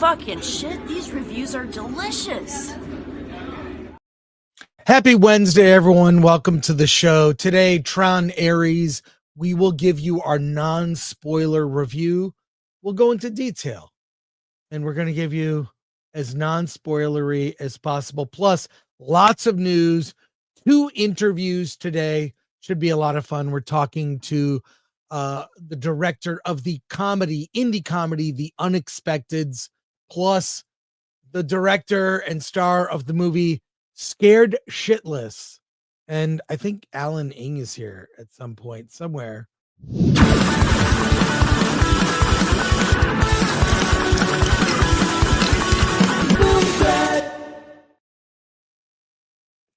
fucking shit. These reviews are delicious. Happy Wednesday, everyone. Welcome to the show. Today, Tron ARES. We will give you our non-spoiler review. We'll go into detail, and we're going to give you as non-spoilery as possible. Plus, lots of news, 2 interviews today. Should be a lot of fun. We're talking to the director of the indie comedy, The Unexpecteds, plus the director and star of the movie Scared Shitless. And I think Alan Ng is here at some point, somewhere.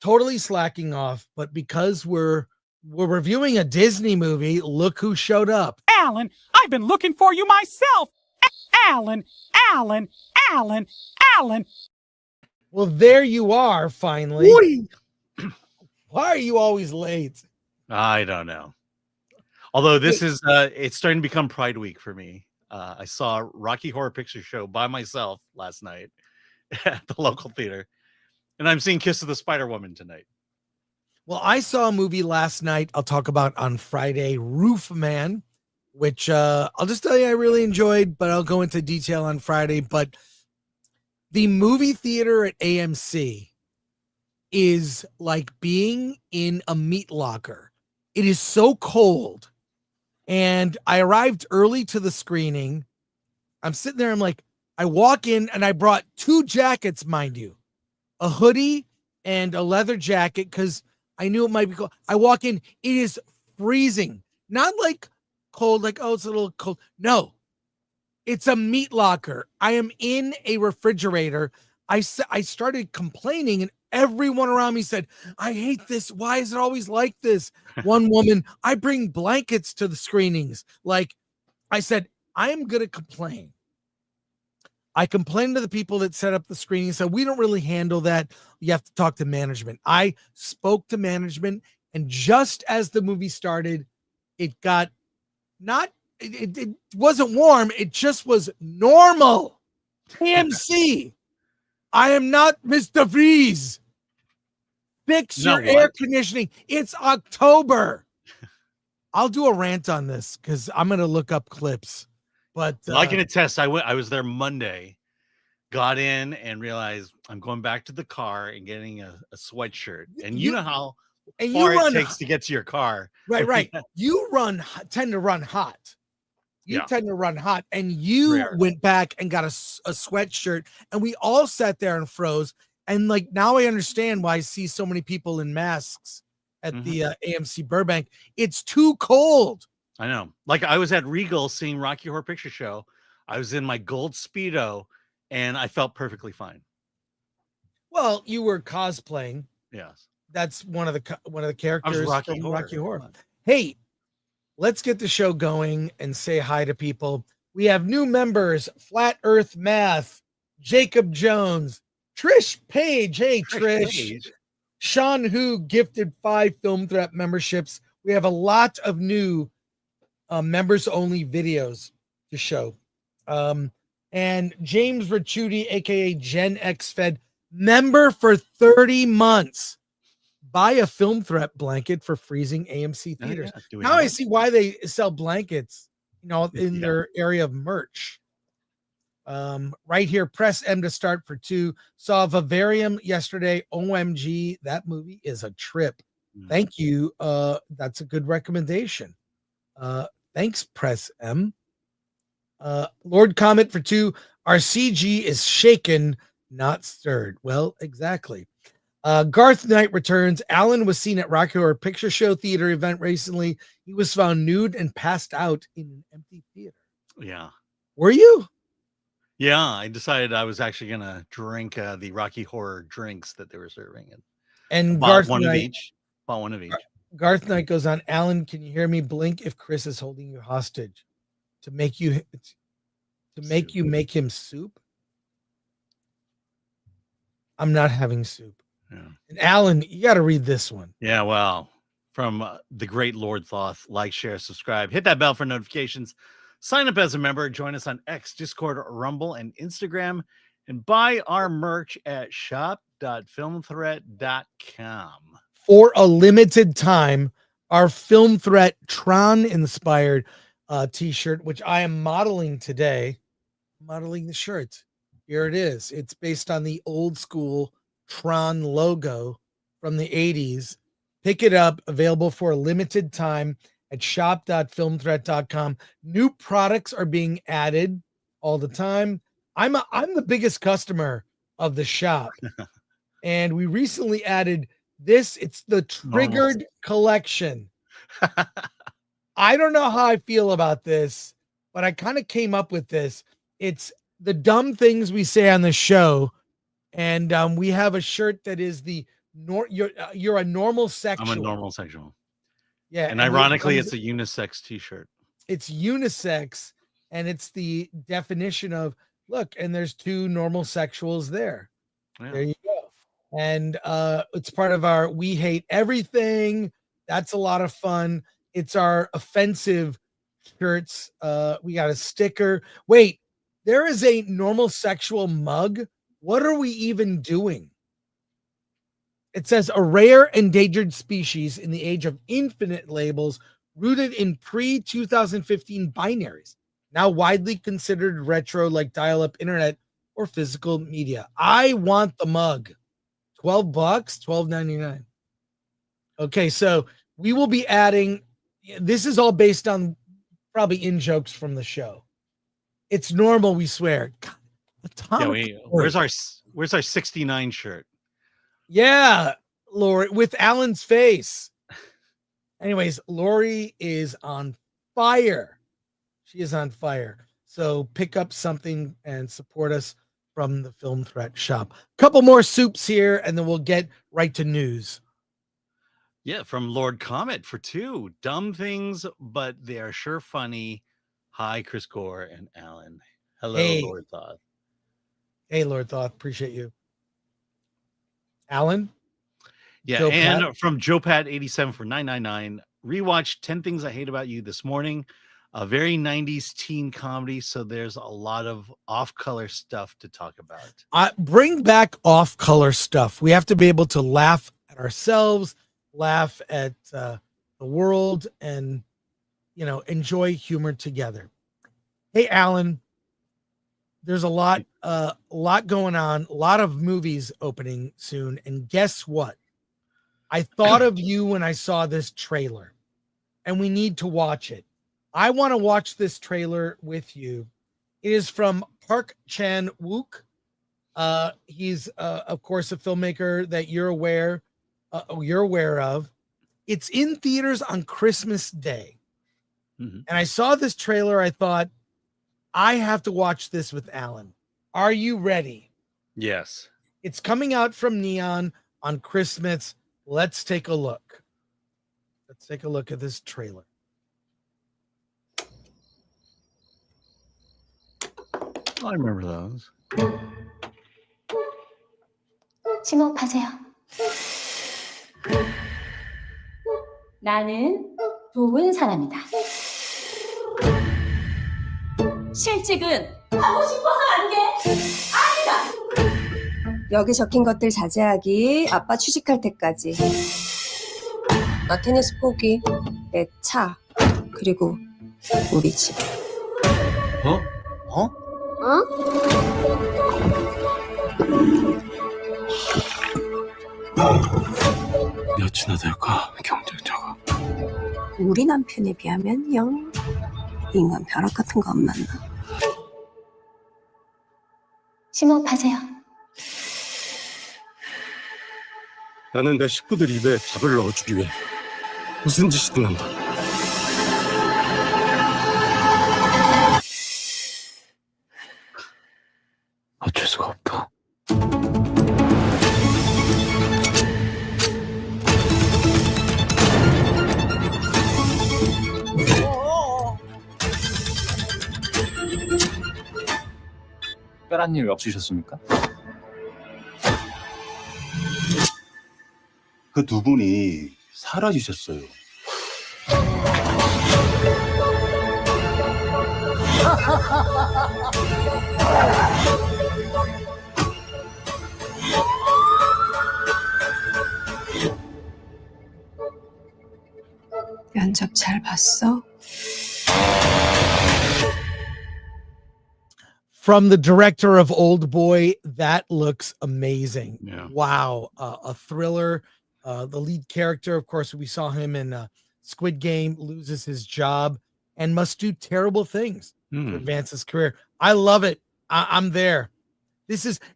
Totally slacking off, but because we're reviewing a Disney movie, look who showed up. Alan, I've been looking for you myself. Alan. Well, there you are, finally. Why are you always late? I don't know. Although this is, it's starting to become Pride Week for me. I saw Rocky Horror Picture Show by myself last night at the local theater. And I'm seeing Kiss of the Spider Woman tonight. Well, I saw a movie last night I'll talk about on Friday, Roof Man, which I'll just tell you I really enjoyed, but I'll go into detail on Friday. But the movie theater at AMC is like being in a meat locker. It is so cold. And I arrived early to the screening. I'm sitting there. I'm like, I walk in and I brought 2 jackets, mind you, a hoodie and a leather jacket, because I knew it might be cold. I walk in, it is freezing. Not like cold, like, oh, it's a little cold. No, it's a meat locker. I am in a refrigerator. I started complaining, and everyone around me said, I hate this. Why is it always like this? One woman, I bring blankets to the screenings. Like, I said, I'm going to complain. I complained to the people that set up the screening and said, we don't really handle that. You have to talk to management. I spoke to management, and just as the movie started, it got it wasn't warm. It just was normal. AMC. I am not Mr. Freeze. Fix your air conditioning. It's October. I'll do a rant on this because I'm going to look up clips. But I can attest. I was there Monday, got in and realized I'm going back to the car and getting a sweatshirt. And you know how far it takes to get to your car. Right. You tend to run hot. Tend to run hot. And you went back and got a sweatshirt. And we all sat there and froze. And like, now I understand why I see so many people in masks at the AMC Burbank. It's too cold. I know. Like, I was at Regal seeing Rocky Horror Picture Show. I was in my gold Speedo, and I felt perfectly fine. Well, you were cosplaying. Yes. That's one of the characters Rocky from Horror. Rocky Horror. Hey, let's get the show going and say hi to people. We have new members: Flat Earth Math, Jacob Jones, Trish Page. Hey, Trish. Sean Hu gifted 5 Film Threat memberships. We have a lot of new members only videos to show. And James Ricciuti, aka Gen X Fed, member for 30 months. Buy a Film Threat blanket for freezing AMC theaters. Now I see why they sell blankets, in their area of merch. Right here, press M to start for 2. Saw Vivarium yesterday. OMG, that movie is a trip. Thank you. That's a good recommendation. Thanks, Press M. Lord Comet for 2. Our CG is shaken, not stirred. Well, exactly. Garth Knight returns. Alan was seen at Rocky Horror Picture Show theater event recently. He was found nude and passed out in an empty theater. Yeah. Were you? Yeah, I decided I was actually going to drink the Rocky Horror drinks that they were serving. And bought one of each. Garth Knight goes on, Alan, can you hear me? Blink if Chris is holding you hostage to make you make him soup. I'm not having soup. Yeah. And Alan, you got to read this one. Yeah, well, from the great Lord Thoth, like, share, subscribe, hit that bell for notifications. Sign up as a member, join us on X, Discord, Rumble, and Instagram, and buy our merch at shop.filmthreat.com. For a limited time, our Film Threat Tron inspired t-shirt, which I am modeling today. Modeling the shirt. Here it is. It's based on the old school Tron logo from the 80s. Pick it up, available for a limited time at shop.filmthreat.com. New products are being added all the time. I'm the biggest customer of the shop. And we recently added this. It's the Triggered collection. I don't know how I feel about this, but I kind of came up with this. It's the dumb things we say on the show. And we have a shirt that is you're a normal sexual. I'm a normal sexual. Yeah. And ironically, it's a unisex t-shirt. It's unisex, and it's the definition of, look, and there's two normal sexuals there. Yeah. There you go. And it's part of our We Hate Everything. That's a lot of fun. It's our offensive shirts. We got a sticker. Wait, there is a normal sexual mug. What are we even doing? It says a rare endangered species in the age of infinite labels, rooted in pre-2015 binaries, now widely considered retro like dial-up internet or physical media. I want the mug. $12, $12.99. Okay, so we will be adding, this is all based on probably in-jokes from the show. It's normal, we swear. God, where's our 69 shirt? Yeah, Lori, with Alan's face. Anyways, Lori is on fire. She is on fire. So pick up something and support us from the Film Threat shop. Couple more soups here, and then we'll get right to news. Yeah, from Lord Comet for 2. Dumb things, but they are sure funny. Hi, Chris Gore and Alan. Hello, hey. Lord Thoth. Hey, Lord Thoth. Appreciate you. Alan? Yeah, Joe and Pat? From Joe Pat 87 for $9.99. Rewatched 10 Things I Hate About You this morning. A very 90s teen comedy, so there's a lot of off-color stuff to talk about. Bring back off-color stuff. We have to be able to laugh at ourselves, laugh at the world, and enjoy humor together. Hey, Alan, there's a lot going on, a lot of movies opening soon, and guess what? I thought of you when I saw this trailer, and we need to watch it. I want to watch this trailer with you. It is from Park Chan-wook. He's, of course, a filmmaker that you're aware of. It's in theaters on Christmas Day. Mm-hmm. And I saw this trailer. I thought, I have to watch this with Alan. Are you ready? Yes. It's coming out from Neon on Christmas. Let's take a look. Let's take a look at this trailer. I remember those. 심호흡하세요. 나는 좋은 사람이다. 실직은 하고 싶어서 안 돼. 아니다. 여기 적힌 것들 자제하기. 아빠 취직할 때까지. 나 테니스 포기. 내 차. 그리고 우리 집. 어? 몇이나 될까, 경쟁자가? 우리 남편에 비하면 영 인간 벼락 같은 거 안 만나. 심호흡하세요. 나는 내 식구들 입에 밥을 넣어주기 위해 무슨 짓이든 한다. 어쩔 수가 없다. 특별한 일 없으셨습니까? 그 두 분이 사라지셨어요. 잘 봤어? From the director of Old Boy, that looks amazing. Yeah. Wow. A thriller. The lead character, of course, we saw him in Squid Game, loses his job and must do terrible things to advance his career. I love it. I'm there.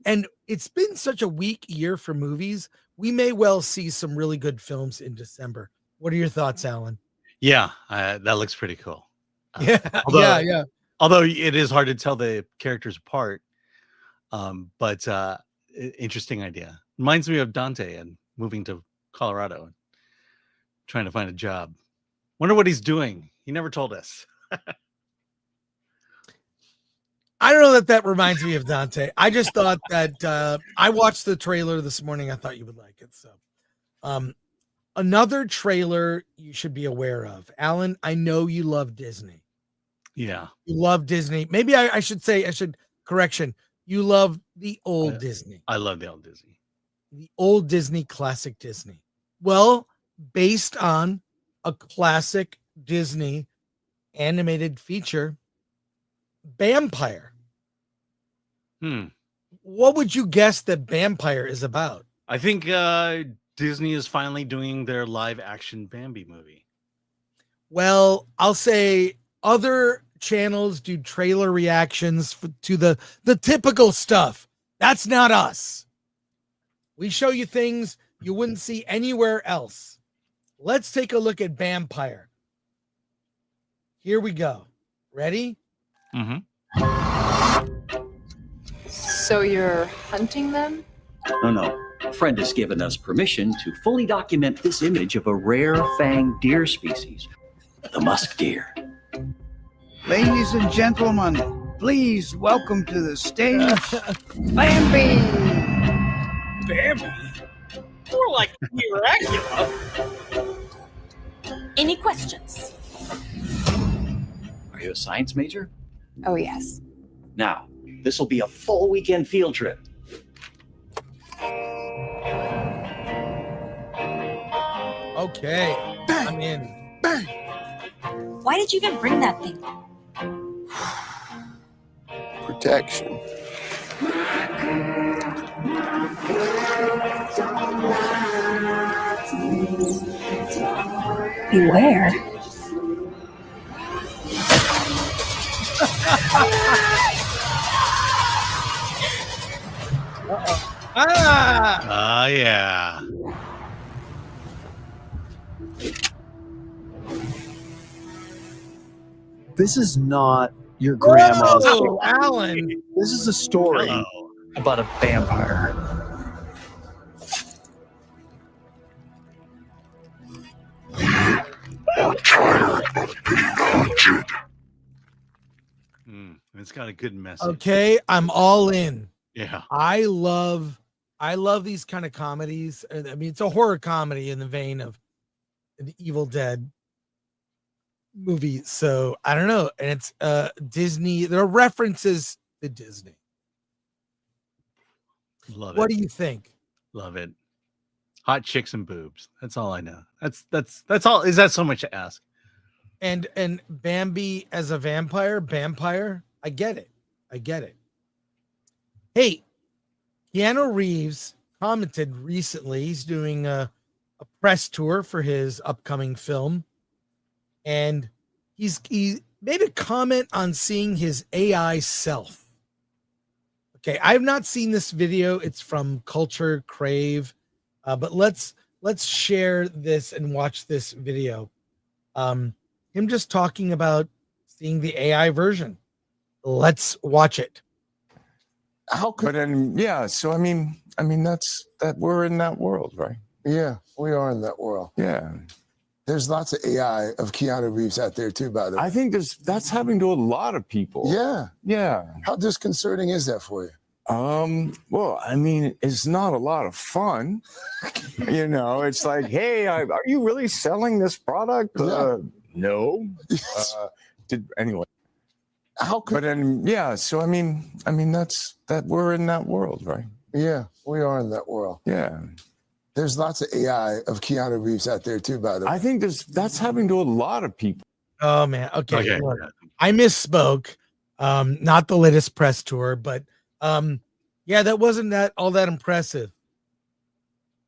And it's been such a weak year for movies. We may well see some really good films in December. What are your thoughts, Alan? Yeah, that looks pretty cool. Yeah, yeah. Although it is hard to tell the characters apart, but interesting idea. Reminds me of Dante and moving to Colorado and trying to find a job. Wonder what he's doing. He never told us. I don't know that reminds me of Dante. I just thought that I watched the trailer this morning. I thought you would like it. So, another trailer you should be aware of. Alan, I know you love Disney. Yeah. You love Disney. Maybe I should say, correction. You love the old Disney. I love the old Disney. The old Disney, classic Disney. Well, based on a classic Disney animated feature, Bampire. What would you guess that Bampire is about? I think Disney is finally doing their live action Bambi movie. Well, I'll say other channels do trailer reactions to the typical stuff. That's not us. We show you things you wouldn't see anywhere else. Let's take a look at Bampire. Here we go. Ready? So you're hunting them? No. A friend has given us permission to fully document this image of a rare fanged deer species, the musk deer. Ladies and gentlemen, please welcome to the stage, Bambi! Bambi? More like Dracula. Any questions? Are you a science major? Oh, yes. Now, this will be a full weekend field trip. Okay, I'm in. Why did you even bring that thing? Protection. Beware. Yeah. This is not your grandma's. Oh, Alan. This is a story about a vampire. I'm tired of being hunted. It's got a good message. Okay, I'm all in. Yeah. I love these kind of comedies. I mean, it's a horror comedy in the vein of an Evil Dead movie. So I don't know. And it's Disney. There are references to Disney. Love it. What do you think? Love it. Hot chicks and boobs. That's all I know. That's all. Is that so much to ask? And Bambi as a vampire. I get it. Hey, Keanu Reeves commented recently. He's doing a press tour for his upcoming film, and he made a comment on seeing his AI self. Okay, I have not seen this video. It's from Culture Crave, but let's share this and watch this video. Him just talking about seeing the AI version. Let's watch it. So I mean that's that we're in that world, right? Yeah, we are in that world. Yeah. There's lots of AI of Keanu Reeves out there too, by the way. I think that's happening to a lot of people. Yeah. Yeah. How disconcerting is that for you? Well, I mean, it's not a lot of fun. It's like, hey, are you really selling this product? Yeah. No. Anyway. So I mean that's that we're in that world, right? Yeah, we are in that world. Yeah. There's lots of AI of Keanu Reeves out there too, by the way. I think that's happening to a lot of people. Oh man. Okay. Okay. Look, I misspoke. Not the latest press tour, but yeah, that wasn't all that impressive.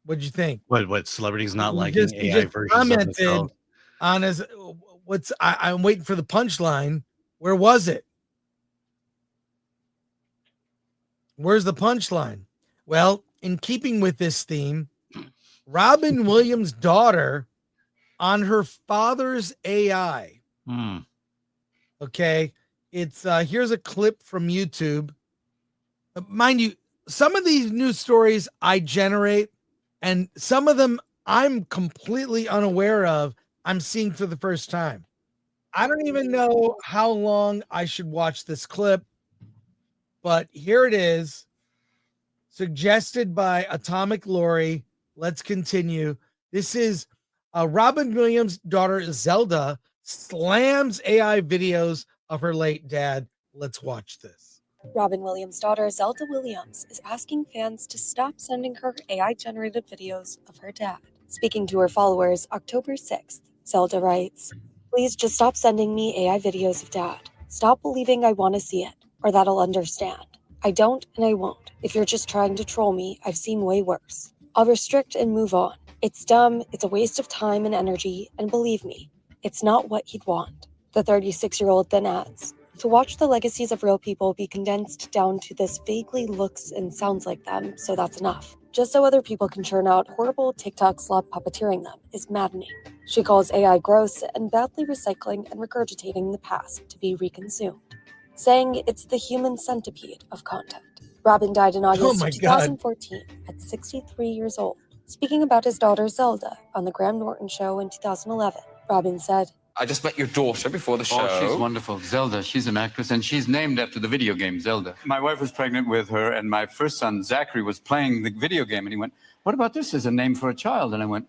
What'd you think? What celebrities not He liking he AI versions of commented themselves? on his I'm waiting for the punchline. Where was it? Where's the punchline? Well, in keeping with this theme, Robin Williams' daughter on her father's AI. Okay. It's here's a clip from YouTube. Mind you, some of these news stories I generate, and some of them I'm completely unaware of. I'm seeing for the first time. I don't even know how long I should watch this clip, but here it is. Suggested by Atomic Lori. Let's continue. This is Robin Williams' daughter Zelda slams AI videos of her late dad. Let's watch this. Robin Williams' daughter Zelda Williams is asking fans to stop sending her AI-generated videos of her dad. Speaking to her followers October 6th, Zelda writes, "Please just stop sending me AI videos of dad. Stop believing I want to see it, or that I'll understand. I don't and I won't. If you're just trying to troll me, I've seen way worse. I'll restrict and move on. It's dumb, it's a waste of time and energy, and believe me, it's not what he'd want." The 36-year-old then adds, "To watch the legacies of real people be condensed down to this vaguely looks and sounds like them, so that's enough. Just so other people can churn out horrible TikTok slob puppeteering them is maddening." She calls AI gross and badly recycling and regurgitating the past to be reconsumed, saying it's the human centipede of content. Robin died in August 2014 at 63 years old. Speaking about his daughter Zelda on the Graham Norton show in 2011, Robin said, "I just met your daughter before the show." Oh, she's wonderful. Zelda, she's an actress, and she's named after the video game Zelda. My wife was pregnant with her, and my first son, Zachary, was playing the video game, and he went, "What about this as a name for a child?" And I went,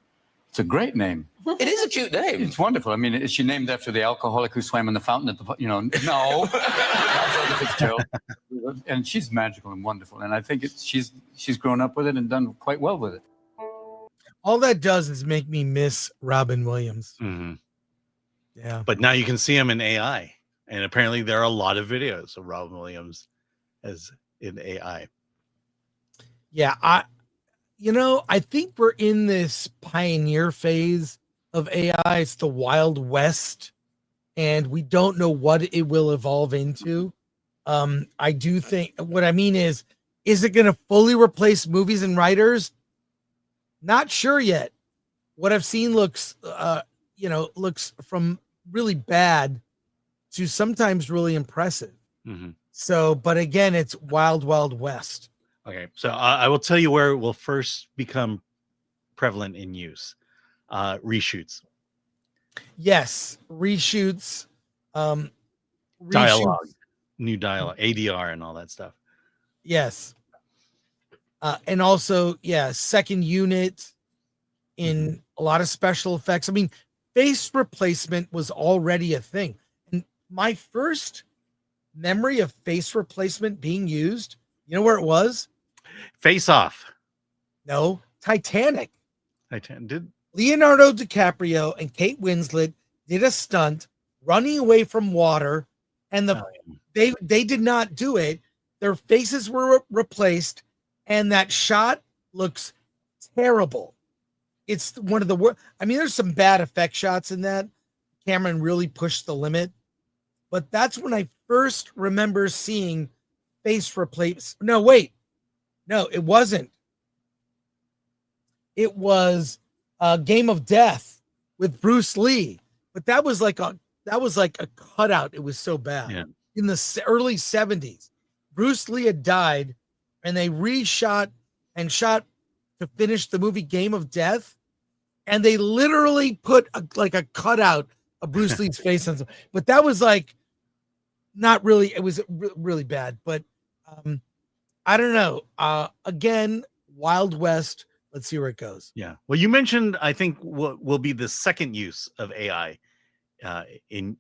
"It's a great name." It is a cute name. It's wonderful. I mean, is she named after the alcoholic who swam in the fountain at the, no. Not Zelda Fitzgerald. And she's magical and wonderful, and I think she's grown up with it and done quite well with it. All that does is make me miss Robin Williams. Yeah. But now you can see him in AI. And apparently there are a lot of videos of Robin Williams as in AI. Yeah, I think we're in this pioneer phase of AI. It's the Wild West, and we don't know what it will evolve into. I do think what I mean is it going to fully replace movies and writers? Not sure yet. What I've seen looks from really bad to sometimes really impressive. So, but again, it's wild, wild west. Okay, so I will tell you where it will first become prevalent in use. Reshoots. Yes, reshoots. Dialogue, new dialogue, ADR, and all that stuff. Yes. And also, second unit in a lot of special effects. I mean, face replacement was already a thing. And my first memory of face replacement being used, you know where it was? Face Off. No, Titanic. Did Leonardo DiCaprio and Kate Winslet did a stunt running away from water, and they did not do it. Their faces were replaced, and that shot looks terrible. It's one of the worst. I mean, there's some bad effect shots in that. Cameron really pushed the limit, but that's when I first remember seeing face replace. No, wait, no, it wasn't. It was Game of Death with Bruce Lee, but that was like a cutout. It was so bad. Yeah. In the early 70s, Bruce Lee had died, and they reshot and shot to finish the movie Game of Death, and they literally put a cutout of Bruce Lee's face on. But that was like not really. It was really bad. But I don't know. Again, Wild West. Let's see where it goes. Yeah. Well, you mentioned, I think, what will be the second use of AI in,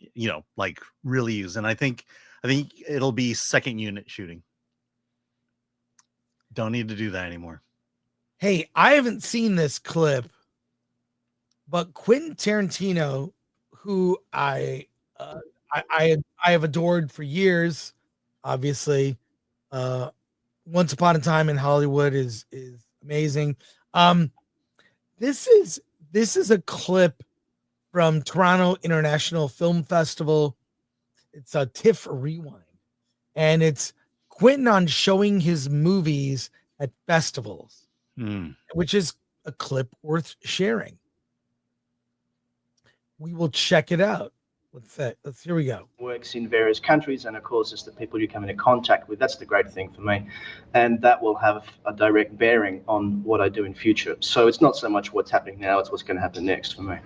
like really use. And I think it'll be second unit shooting. Don't need to do that anymore. Hey, I haven't seen this clip, but Quentin Tarantino, who I have adored for years, obviously. Once Upon a Time in Hollywood is amazing. This is a clip from Toronto International Film Festival. It's a TIFF rewind, and it's Quentin on showing his movies at festivals, which is a clip worth sharing. We will check it out. Here we go. Works in various countries, and of course it's the people you come into contact with. That's the great thing for me, and that will have a direct bearing on what I do in future. So it's not so much what's happening now, it's what's going to happen next for me.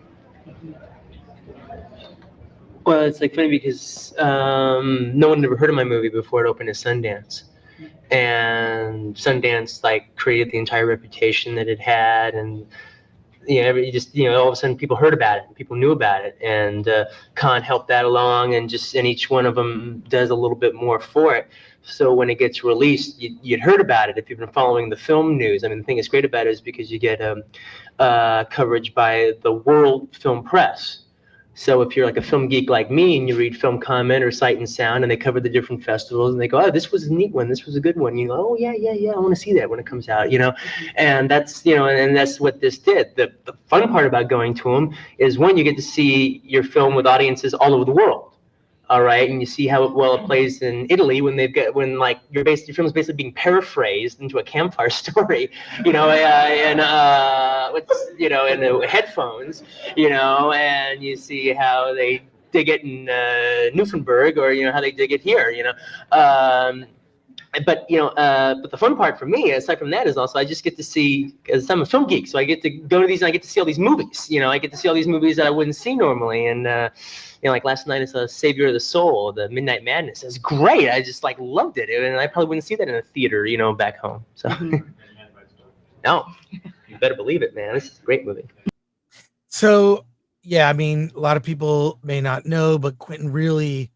Well, it's like funny because no one had ever heard of my movie before it opened at Sundance, and Sundance like created the entire reputation that it had, and all of a sudden people heard about it, people knew about it, and Khan helped that along, and each one of them does a little bit more for it. So when it gets released, you'd heard about it if you've been following the film news. I mean, the thing that's great about it is because you get coverage by the world film press. So if you're like a film geek like me and you read Film Comment or Sight and Sound and they cover the different festivals and they go, oh, this was a neat one, this was a good one. You go, oh, yeah, I want to see that when it comes out, And that's, and that's what this did. The fun part about going to them is, one, you get to see your film with audiences all over the world. All right, and you see how well it plays in Italy when your film is basically being paraphrased into a campfire story, in the headphones, and you see how they dig it in Newfoundland, or how they dig it here, But the fun part for me, aside from that, is also I just get to see, as I'm a film geek, so I get to go to these and I get to see all these movies. I get to see all these movies that I wouldn't see normally. And like last night, I saw Savior of the Soul, the Midnight Madness. It was great. I just loved it, and I probably wouldn't see that in a theater, back home. So no, you better believe it, man. This is a great movie. So yeah, I mean, a lot of people may not know, but Quentin really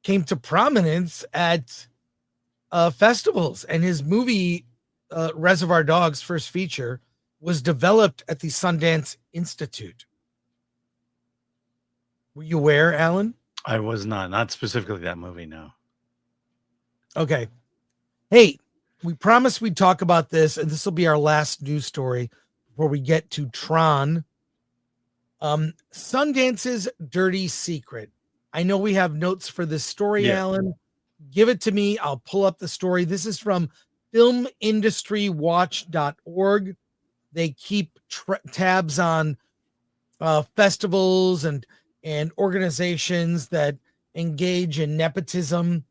came to prominence at festivals, and his movie Reservoir Dogs, first feature, was developed at the Sundance Institute. Were you aware, Alan? I was not specifically that movie. No. Okay. Hey, we promised we'd talk about this, and this will be our last news story before we get to Tron. Sundance's dirty secret. I know we have notes for this story, Alan. Give it to me. I'll pull up the story. This is from filmindustrywatch.org. They keep tabs on festivals and organizations that engage in nepotism.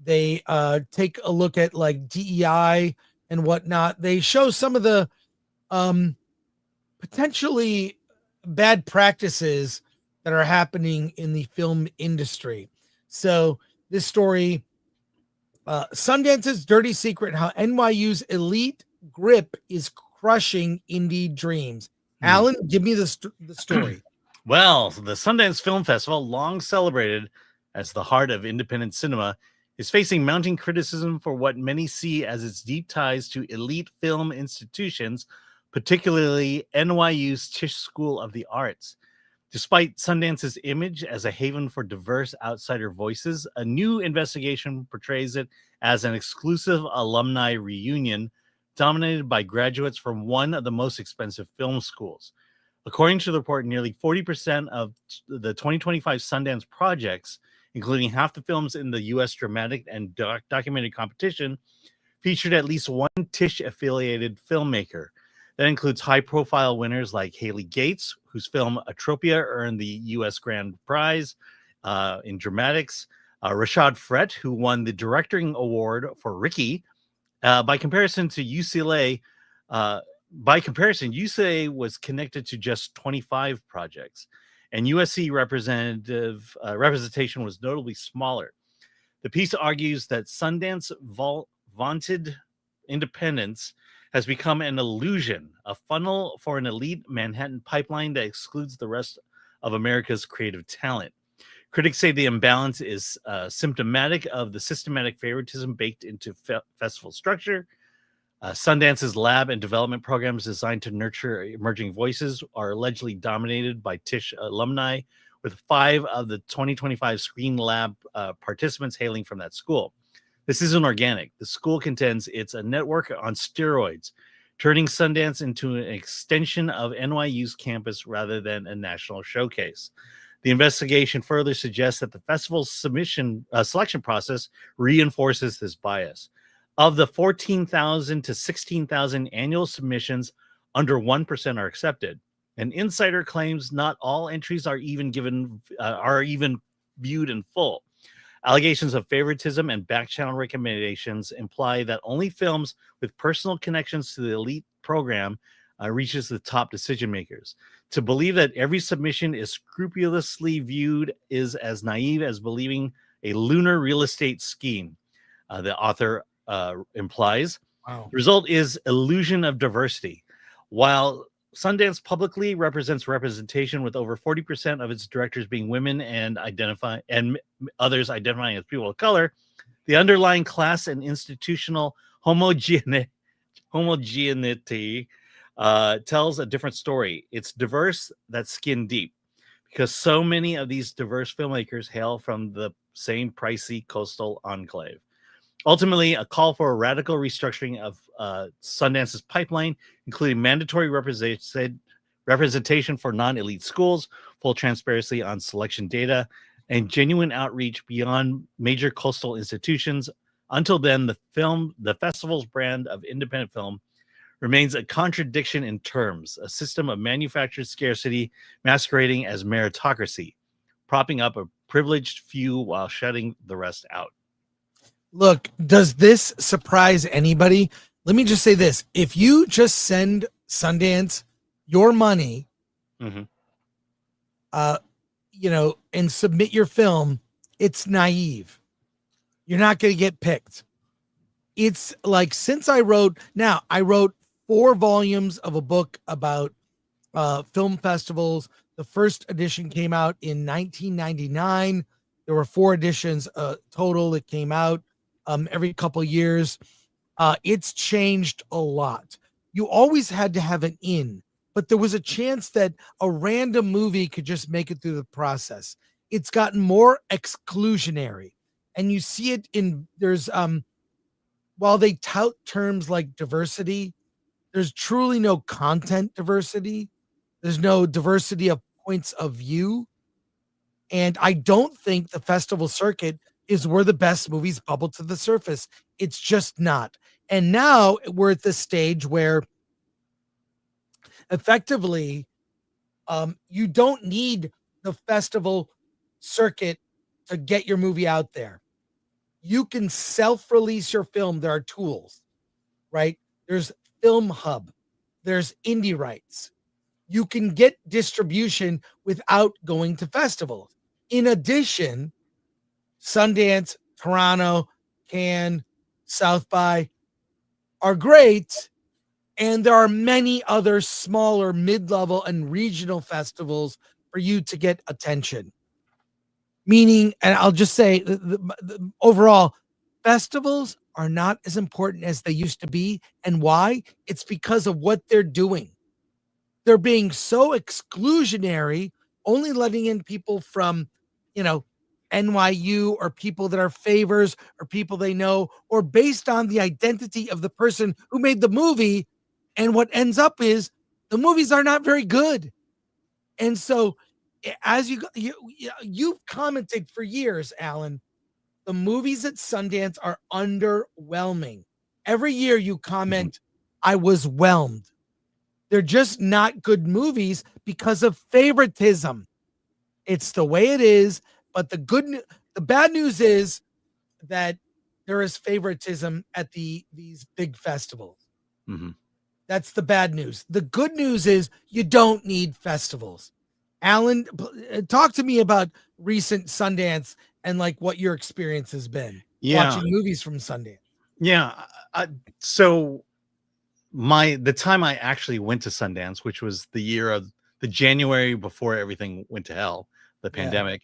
They take a look at like DEI and whatnot. They show some of the potentially bad practices that are happening in the film industry. So this story, Sundance's dirty secret, how NYU's elite grip is crushing indie dreams. Alan, give me the story. Well, the Sundance Film Festival, long celebrated as the heart of independent cinema, is facing mounting criticism for what many see as its deep ties to elite film institutions, particularly NYU's Tisch School of the Arts. Despite Sundance's image as a haven for diverse outsider voices, a new investigation portrays it as an exclusive alumni reunion dominated by graduates from one of the most expensive film schools. According to the report, nearly 40% of the 2025 Sundance projects, including half the films in the U.S. dramatic and documentary competition, featured at least one Tisch-affiliated filmmaker. That includes high-profile winners like Haley Gates, whose film Atropia earned the U.S. Grand Prize in dramatics, Rashad Frett, who won the Directing Award for Ricky. By comparison, UCLA was connected to just 25 projects, and USC representation was notably smaller. The piece argues that Sundance vaunted independence has become an illusion, a funnel for an elite Manhattan pipeline that excludes the rest of America's creative talent. Critics say the imbalance is symptomatic of the systematic favoritism baked into festival structure. Sundance's lab and development programs designed to nurture emerging voices are allegedly dominated by Tisch alumni, with 5 of the 2025 Screen Lab participants hailing from that school. This isn't organic. The school contends it's a network on steroids, turning Sundance into an extension of NYU's campus rather than a national showcase. The investigation further suggests that the festival's selection process reinforces this bias. Of the 14,000 to 16,000 annual submissions, under 1% are accepted. An insider claims not all entries are even viewed in full. Allegations of favoritism and back-channel recommendations imply that only films with personal connections to the elite program reaches the top decision makers. To believe that every submission is scrupulously viewed is as naive as believing a lunar real estate scheme, the author implies. Wow. The result is illusion of diversity. While Sundance publicly represents representation, with over 40% of its directors being women and others identifying as people of color, the underlying class and institutional homogeneity tells a different story. It's diverse, that's skin deep, because so many of these diverse filmmakers hail from the same pricey coastal enclave. Ultimately, a call for a radical restructuring of Sundance's pipeline, including mandatory representation for non-elite schools, full transparency on selection data, and genuine outreach beyond major coastal institutions. Until then, the festival's brand of independent film remains a contradiction in terms, a system of manufactured scarcity masquerading as meritocracy, propping up a privileged few while shutting the rest out. Look, does this surprise anybody? Let me just say this. If you just send Sundance your money, and submit your film, it's naive. You're not going to get picked. It's like, since I wrote 4 volumes of a book about film festivals. The first edition came out in 1999. There were 4 editions total that came out every couple years. It's changed a lot. You always had to have an in, but there was a chance that a random movie could just make it through the process. It's gotten more exclusionary, and you see it while they tout terms like diversity, there's truly no content diversity. There's no diversity of points of view. And I don't think the festival circuit is where the best movies bubble to the surface. It's just not. And now we're at this stage where effectively you don't need the festival circuit to get your movie out there. You can self-release your film. There are tools, right? There's Film Hub. There's indie rights. You can get distribution without going to festivals. In addition, Sundance, Toronto, Cannes, South by are great. And there are many other smaller, mid-level, and regional festivals for you to get attention. Meaning, and I'll just say, the overall, festivals are not as important as they used to be. And why? It's because of what they're doing. They're being so exclusionary, only letting in people from, NYU, or people that are favors, or people they know, or based on the identity of the person who made the movie. And what ends up is the movies are not very good. And so, as you've commented for years, Alan, the movies at Sundance are underwhelming. Every year you comment, I was whelmed. They're just not good movies because of favoritism. It's the way it is. But the bad news is that there is favoritism at these big festivals. Mm-hmm. That's the bad news. The good news is you don't need festivals. Alan, talk to me about recent Sundance and like what your experience has been watching movies from Sundance. Yeah. So the time I actually went to Sundance, which was the January before everything went to hell, the pandemic.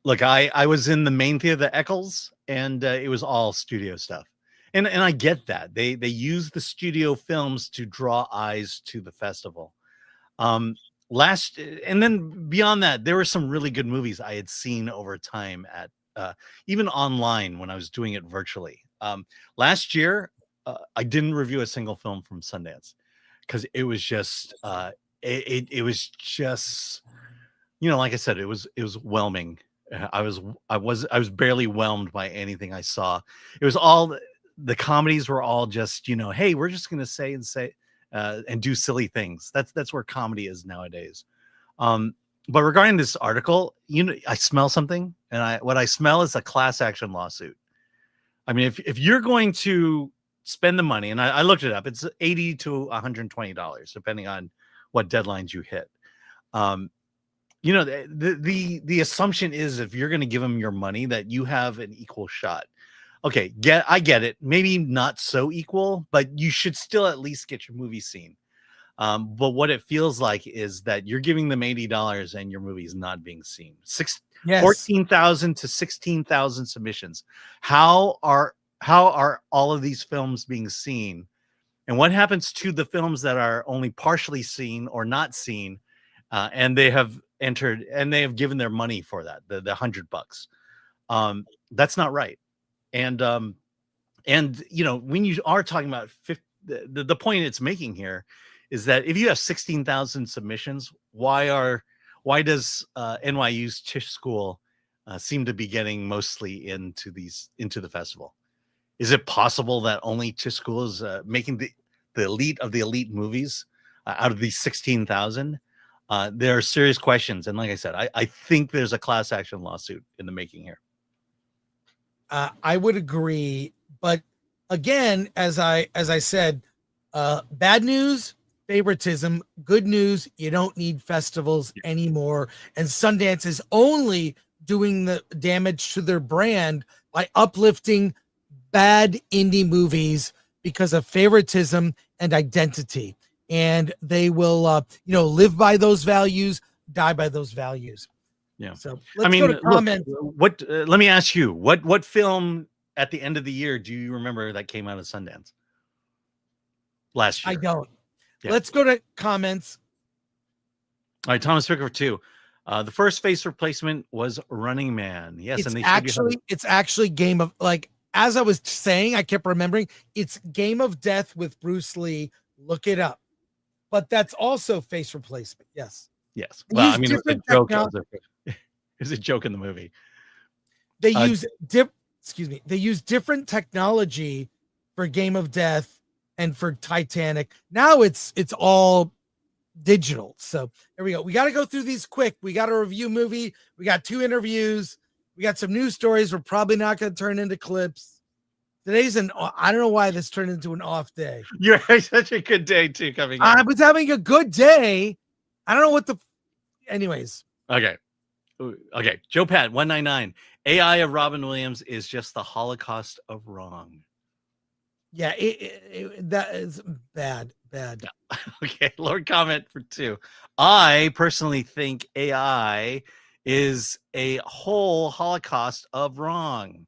Look, I was in the main theater, the Eccles, and it was all studio stuff. And I get that. They use the studio films to draw eyes to the festival. And then beyond that, there were some really good movies I had seen over time at even online when I was doing it virtually. Last year, I didn't review a single film from Sundance because it was just it was just, you know, like I said, it was whelming. I was barely whelmed by anything I saw. It was all the comedies were all just, you know, hey, we're just gonna say and do silly things. That's where comedy is nowadays. But regarding this article, you know, I smell something, and what I smell is a class action lawsuit. I mean, if you're going to spend the money, and I looked it up, it's $80 to $120, depending on what deadlines you hit. You know, the assumption is if you're going to give them your money, that you have an equal shot. Okay, I get it. Maybe not so equal, but you should still at least get your movie seen. But what it feels like is that you're giving them $80 and your movie is not being seen. 14,000 to 16,000 submissions. How are all of these films being seen? And what happens to the films that are only partially seen or not seen? And they have entered and they have given their money for that, the $100. That's not right. And you know, when you are talking about the point it's making here is that if you have 16,000 submissions, why does NYU's Tisch School seem to be getting mostly into the festival? Is it possible that only Tisch School is making the elite of the elite movies out of these 16,000? There are serious questions, and like I said, I think there's a class action lawsuit in the making here. I would agree, but again, as I said, bad news, favoritism. Good news, you don't need festivals anymore. And Sundance is only doing the damage to their brand by uplifting bad indie movies because of favoritism and identity. And they will, live by those values, die by those values. Yeah. So let's go to comments. Look, let me ask you, what film at the end of the year do you remember that came out of Sundance last year? I don't. Yeah. Let's go to comments. All right, Thomas Picker 2. The first face replacement was Running Man. Yes, It's and they actually Game of, like, as I was saying, I kept remembering it's Game of Death with Bruce Lee. Look it up. But that's also face replacement. Yes. Yes. Well, I mean, it was a joke. It was a joke in the movie. They use They use different technology for Game of Death and for Titanic. Now it's all digital. So there we go. We got to go through these quick. We got a review movie. We got 2 interviews. We got some news stories. We're probably not going to turn into clips. Today's I don't know why this turned into an off day. You're having such a good day too coming in. I was having a good day. I don't know what anyways. Okay. Joe Pat 199. AI of Robin Williams is just the Holocaust of wrong. Yeah, that is bad. Yeah. Okay, Lord comment for 2. I personally think AI is a whole Holocaust of wrong.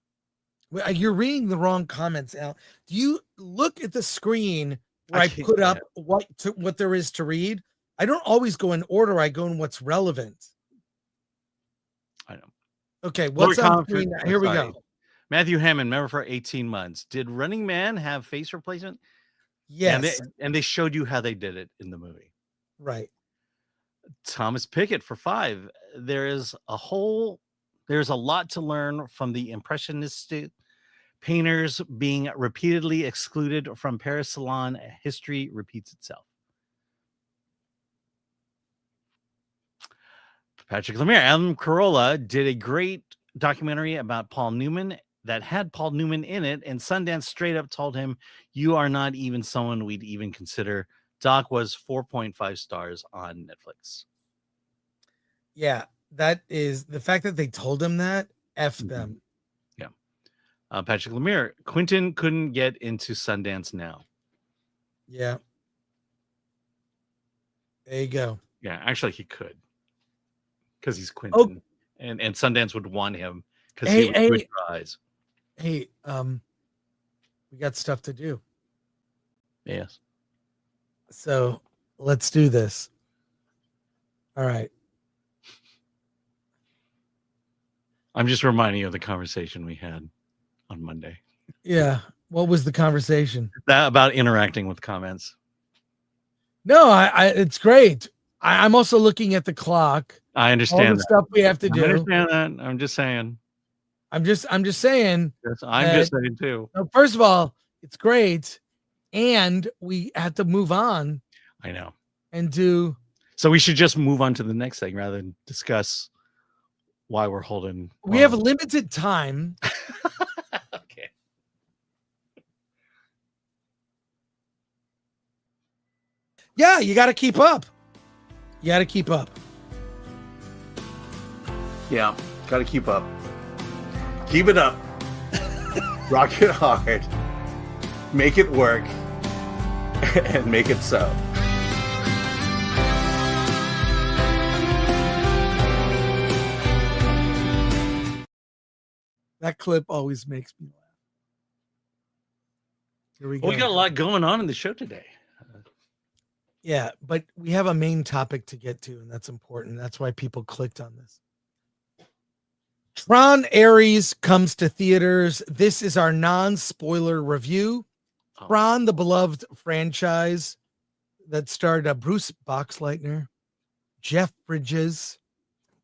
You're reading the wrong comments, Al. Do you look at the screen where I put up what there is to read? I don't always go in order. I go in what's relevant. I know. Okay, what's on screen? Here we go. Matthew Hammond, member for 18 months. Did Running Man have face replacement? Yes. And they showed you how they did it in the movie. Right. Thomas Pickett for 5. There's a lot to learn from the impressionistic painters being repeatedly excluded from Paris Salon. History repeats itself. Patrick Lemire, Adam Carolla did a great documentary about Paul Newman that had Paul Newman in it, and Sundance straight up told him, "You are not even someone we'd even consider." Doc was 4.5 stars on Netflix. Yeah, that is the fact that they told him that. F them. Yeah. Patrick Lemire, Quentin couldn't get into Sundance now. Yeah. There you go. Yeah, actually he could. Because he's Quentin. And Sundance would want him because he would switch eyes. Hey, We got stuff to do. Yes. So let's do this. All right. I'm just reminding you of the conversation we had on Monday. Yeah. What was the conversation? That about interacting with comments. No, I it's great. I'm also looking at the clock. I understand all the stuff we have to do. I understand that. I'm just saying. I'm just saying. I'm just saying too. First of all, it's great, and we have to move on. I know. And do. So we should just move on to the next thing rather than discuss why we're holding. We have limited time. Okay. Yeah, you got to keep up. You got to keep up. Yeah, got to keep up. Keep it up. Rock it hard. Make it work. And make it so. That clip always makes me laugh. Here we go. We got a lot going on in the show today. Yeah, but we have a main topic to get to, and that's important. That's why people clicked on this. Tron ARES comes to theaters. This is our non-spoiler review. Tron, the beloved franchise that starred Bruce Boxleitner, Jeff Bridges.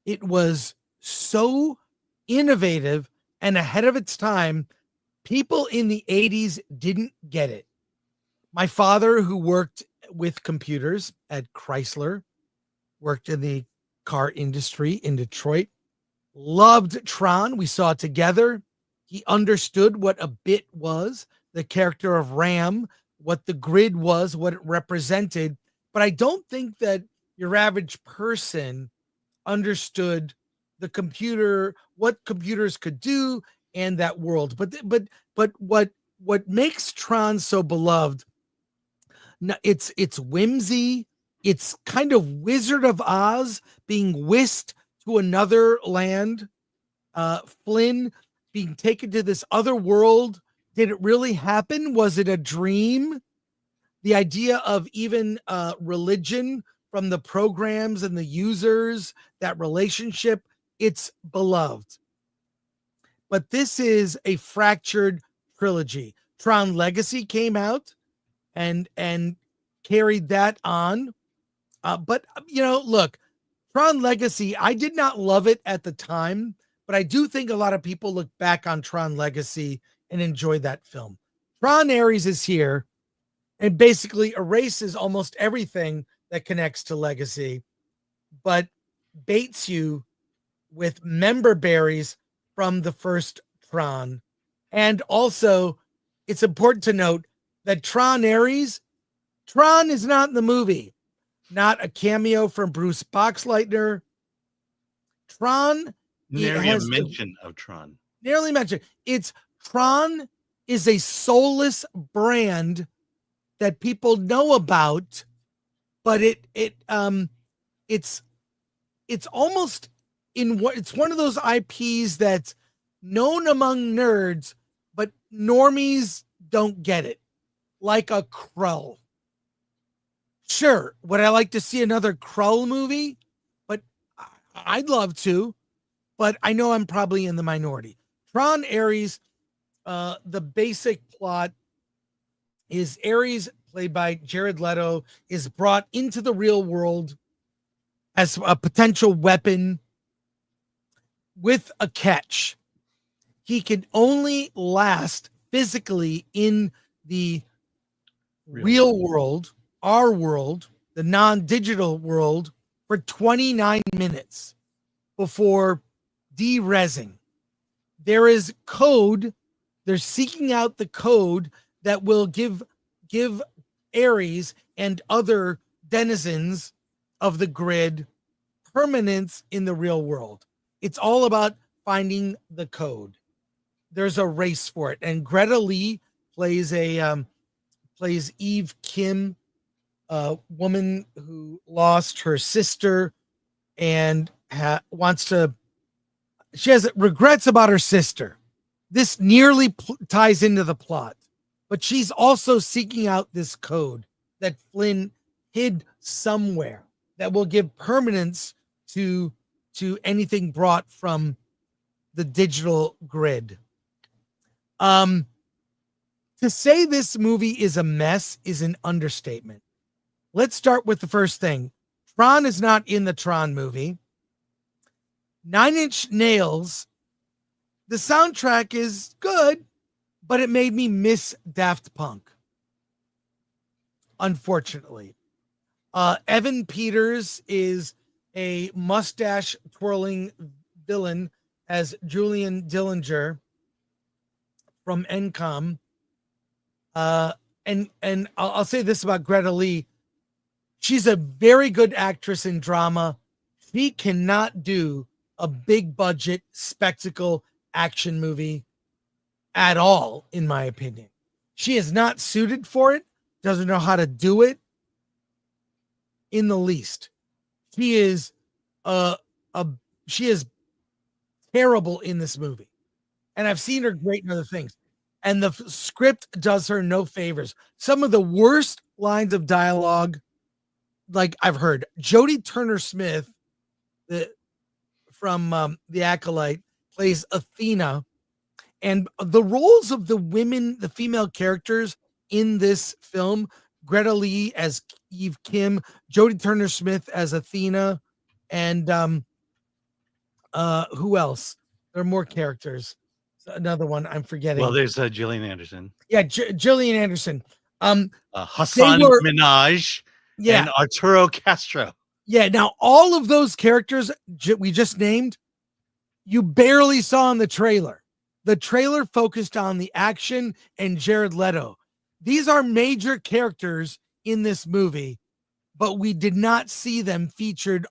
It was so innovative and ahead of its time. People in the 80s didn't get it. My father, who worked with computers at Chrysler, worked in the car industry in Detroit, loved Tron. We saw it together. He understood what a bit was, the character of Ram, what the grid was, what it represented. But I don't think that your average person understood the computer, what computers could do, and that world. But what makes Tron so beloved? It's whimsy. It's kind of Wizard of Oz being whisked to another land. Flynn being taken to this other world. Did it really happen? Was it a dream? The idea of even religion from the programs and the users, that relationship, it's beloved. But this is a fractured trilogy. Tron Legacy came out and carried that on. But, look, Tron Legacy, I did not love it at the time, but I do think a lot of people look back on Tron Legacy and enjoy that film. Tron ARES is here and basically erases almost everything that connects to Legacy, but baits you with member berries from the first Tron. And also, it's important to note that Tron ARES, Tron is not in the movie. Not a cameo from Bruce Boxleitner. Tron Nary a mention of Tron. Nearly mentioned. It's Tron is a soulless brand that people know about, but it's almost in what it's one of those IPs that's known among nerds, but normies don't get it. Like a Krull. Sure, would I like to see another Krull movie? But I'd love to, but I know I'm probably in the minority. Tron ARES, the basic plot is Ares, played by Jared Leto, is brought into the real world as a potential weapon with a catch. He can only last physically in the real world, our world, the non-digital world, for 29 minutes before de-resing. There is code. They're seeking out the code that will give Ares and other denizens of the grid permanence in the real world. It's all about finding the code. There's a race for it, and Greta Lee plays Eve Kim, a woman who lost her sister and she has regrets about her sister. This nearly ties into the plot. but she's also seeking out this code that Flynn hid somewhere that will give permanence to anything brought from the digital grid. To say this movie is a mess is an understatement. Let's start with the first thing. Tron is not in the Tron movie. 9 Inch Nails, the soundtrack is good, but it made me miss Daft Punk, unfortunately. Evan Peters is a mustache twirling villain as Julian Dillinger from NCOM. And I'll say this about Greta Lee. She's a very good actress in drama. She cannot do a big budget spectacle action movie at all, in my opinion. She is not suited for it, doesn't know how to do it in the least. She is she is terrible in this movie. And I've seen her great in other things. And the script does her no favors. Some of the worst lines of dialogue, like I've heard. Jodie Turner-Smith, from The Acolyte, plays Athena. And the roles of the women, the female characters in this film, Greta Lee as Eve Kim, Jodie Turner-Smith as Athena, and who else? There are more characters. Another one I'm forgetting. Well, there's Gillian Anderson. Yeah, Gillian Anderson. Hassan Minaj and Arturo Castro. Yeah, now all of those characters we just named, you barely saw in the trailer. The trailer focused on the action and Jared Leto. These are major characters in this movie, but we did not see them featured.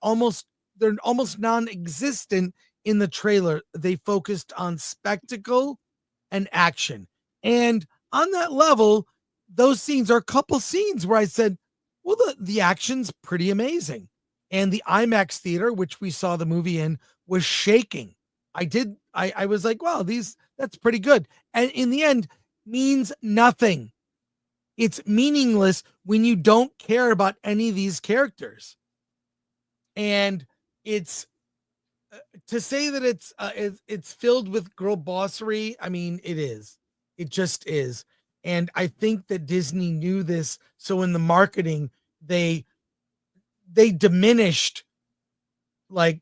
They're almost non-existent in the trailer. They focused on spectacle and action. And on that level, those scenes are a couple scenes where I said, well, the action's pretty amazing. And the IMAX theater, which we saw the movie in, was shaking. I was like, wow, that's pretty good. And in the end, means nothing. It's meaningless when you don't care about any of these characters. And it's to say that it's filled with girl bossery. I mean, it is. It just is. And I think that Disney knew this. So in the marketing, they diminished like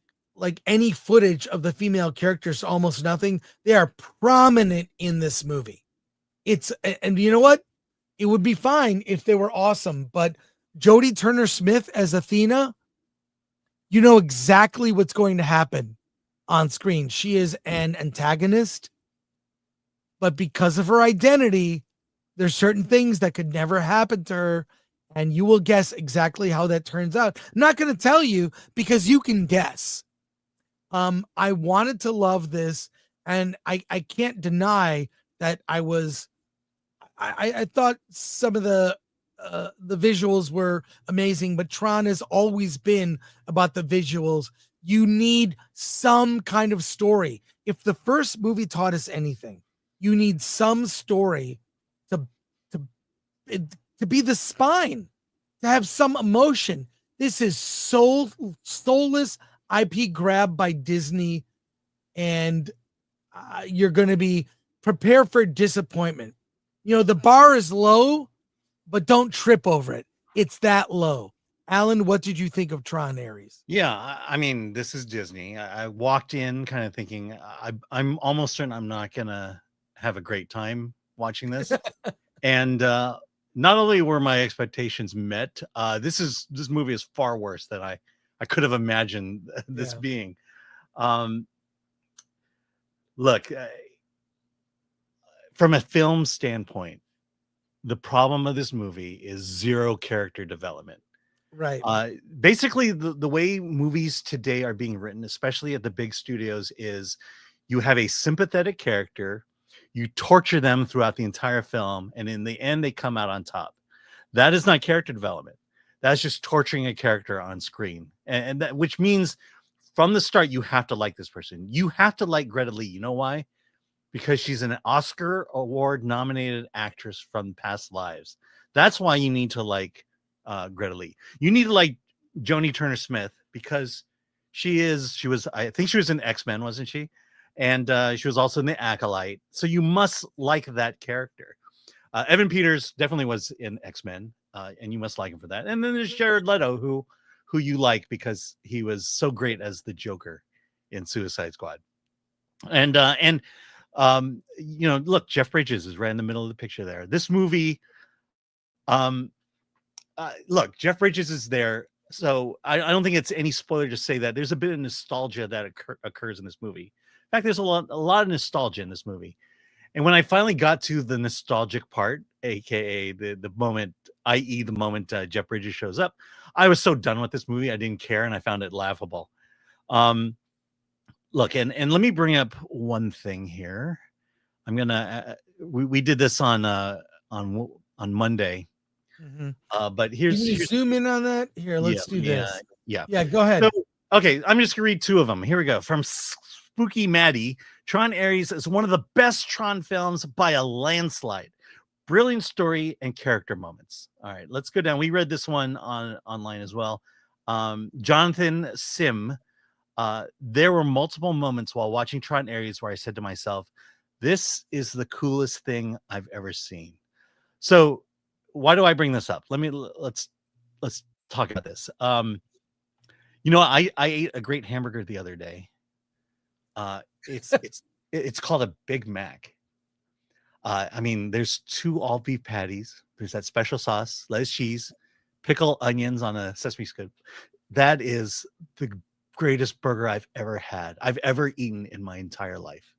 any footage of the female characters to almost nothing. They are prominent in this movie. And you know what? It would be fine if they were awesome, but Jodie Turner-Smith as Athena, you know exactly what's going to happen on screen. She is an antagonist, but because of her identity, there's certain things that could never happen to her, and you will guess exactly how that turns out. I'm not going to tell you because you can guess. I wanted to love this, and I can't deny that I thought some of the visuals were amazing, but Tron has always been about the visuals. You need some kind of story. If the first movie taught us anything, you need some story to be the spine, to have some emotion. This is soulless IP grab by Disney, and you're going to be prepared for disappointment. You know, the bar is low, but don't trip over it. It's that low. Alan, what did you think of Tron, ARES? Yeah, I mean, this is Disney. I walked in kind of thinking I'm almost certain I'm not gonna have a great time watching this. And not only were my expectations met, this movie is far worse than I could have imagined this being. Look, from a film standpoint, the problem of this movie is zero character development. Right. Basically, the way movies today are being written, especially at the big studios, is you have a sympathetic character, you torture them throughout the entire film, and in the end, they come out on top. That is not character development. That's just torturing a character on screen. And that, which means from the start, you have to like this person. You have to like Greta Lee. You know why? because she's an Oscar award nominated actress from past lives. That's why you need to like Greta Lee. You need to like Joni Turner Smith because she was I think she was in X-Men, wasn't she? And she was also in The Acolyte. So you must like that character. Evan Peters definitely was in X-Men, and you must like him for that. And then there's Jared Leto, who you like because he was so great as the Joker in Suicide Squad. And you know, look, Jeff Bridges is right in the middle of the picture there. This movie, look, Jeff Bridges is there. So I don't think it's any spoiler to say that there's a bit of nostalgia that occurs in this movie. In fact, there's a lot of nostalgia in this movie. And when I finally got to the nostalgic part, aka the moment, i.e., the moment Jeff Bridges shows up, I was so done with this movie. I didn't care, and I found it laughable. Look, and let me bring up one thing here. I'm gonna we did this on Monday. But here's, Can you here's zoom in on that? Here, let's do this. Yeah. Go ahead. So, okay, I'm just gonna read two of them. Here we go. From Spooky Maddie, Tron Ares is one of the best Tron films by a landslide. Brilliant story and character moments. All right, let's go down. We read this one online as well. Jonathan Sim. There were multiple moments while watching Tron Ares where I said to myself, this is the coolest thing I've ever seen. So why do I bring this up? Let's talk about this. You know, I ate a great hamburger the other day. It's called a Big Mac. I mean, there's 2 all beef patties. There's that special sauce, lettuce, cheese, pickle, onions on a sesame scoop. That is the greatest burger I've ever had. I've ever eaten in my entire life.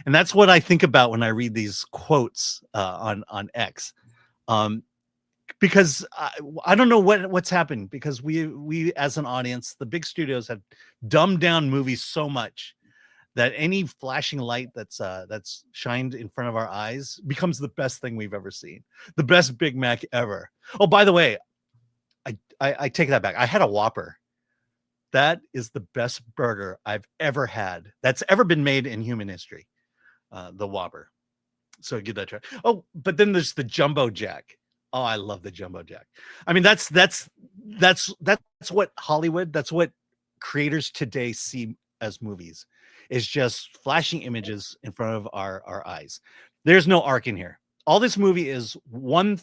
And that's what I think about when I read these quotes on X. Because I don't know what's happened, because we as an audience, the big studios have dumbed down movies so much that any flashing light that's shined in front of our eyes becomes the best thing we've ever seen, the best Big Mac ever. Oh, by the way, I take that back. I had a Whopper. That is the best burger I've ever had that's ever been made in human history. The Whopper. So give that a try. Oh, but then there's the Jumbo Jack. Oh, I love the Jumbo Jack. I mean, that's what Hollywood, that's what creators today see as movies, is just flashing images in front of our eyes. There's no arc in here. All this movie is one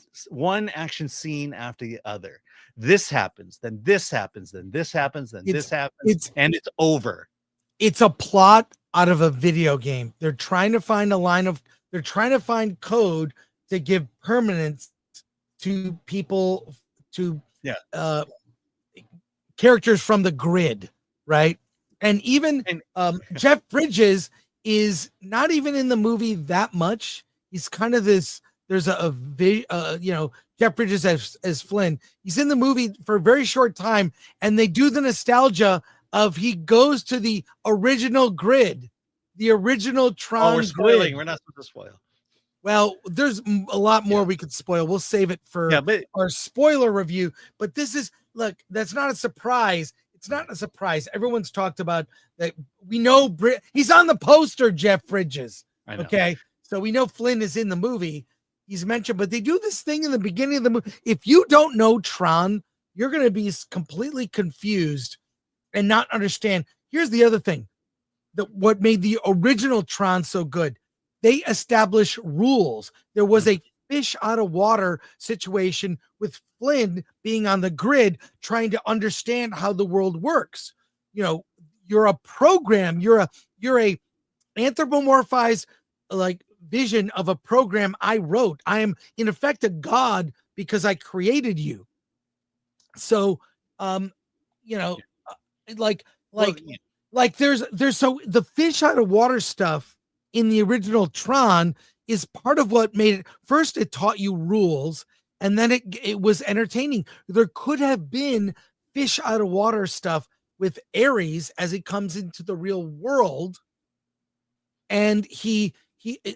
action scene after the other. This happens, then this happens, then this happens, then this happens, and it's over. It's a plot out of a video game. They're trying to find they're trying to find code to give permanence to people, to characters from the grid, right? And even Jeff Bridges is not even in the movie that much. He's kind of this. There's Jeff Bridges as Flynn. He's in the movie for a very short time, and they do the nostalgia of he goes to the original grid, the original Tron. Oh, we're spoiling. Grid. We're not supposed to spoil. Well, there's a lot more we could spoil. We'll save it for our spoiler review. But this is, look, that's not a surprise. It's not a surprise. Everyone's talked about that. We know he's on the poster, Jeff Bridges. Okay. So we know Flynn is in the movie. He's mentioned, but they do this thing in the beginning of the movie. If you don't know Tron, you're going to be completely confused and not understand. Here's the other thing. What made the original Tron so good. They establish rules. There was a fish out of water situation with Flynn being on the grid, trying to understand how the world works. You know, you're a program. You're a anthropomorphized like vision of a program I wrote. I am in effect a god because I created you. So, like there's so the fish out of water stuff in the original Tron is part of what made it. First, it taught you rules, and then it was entertaining. There could have been fish out of water stuff with Ares as he comes into the real world, and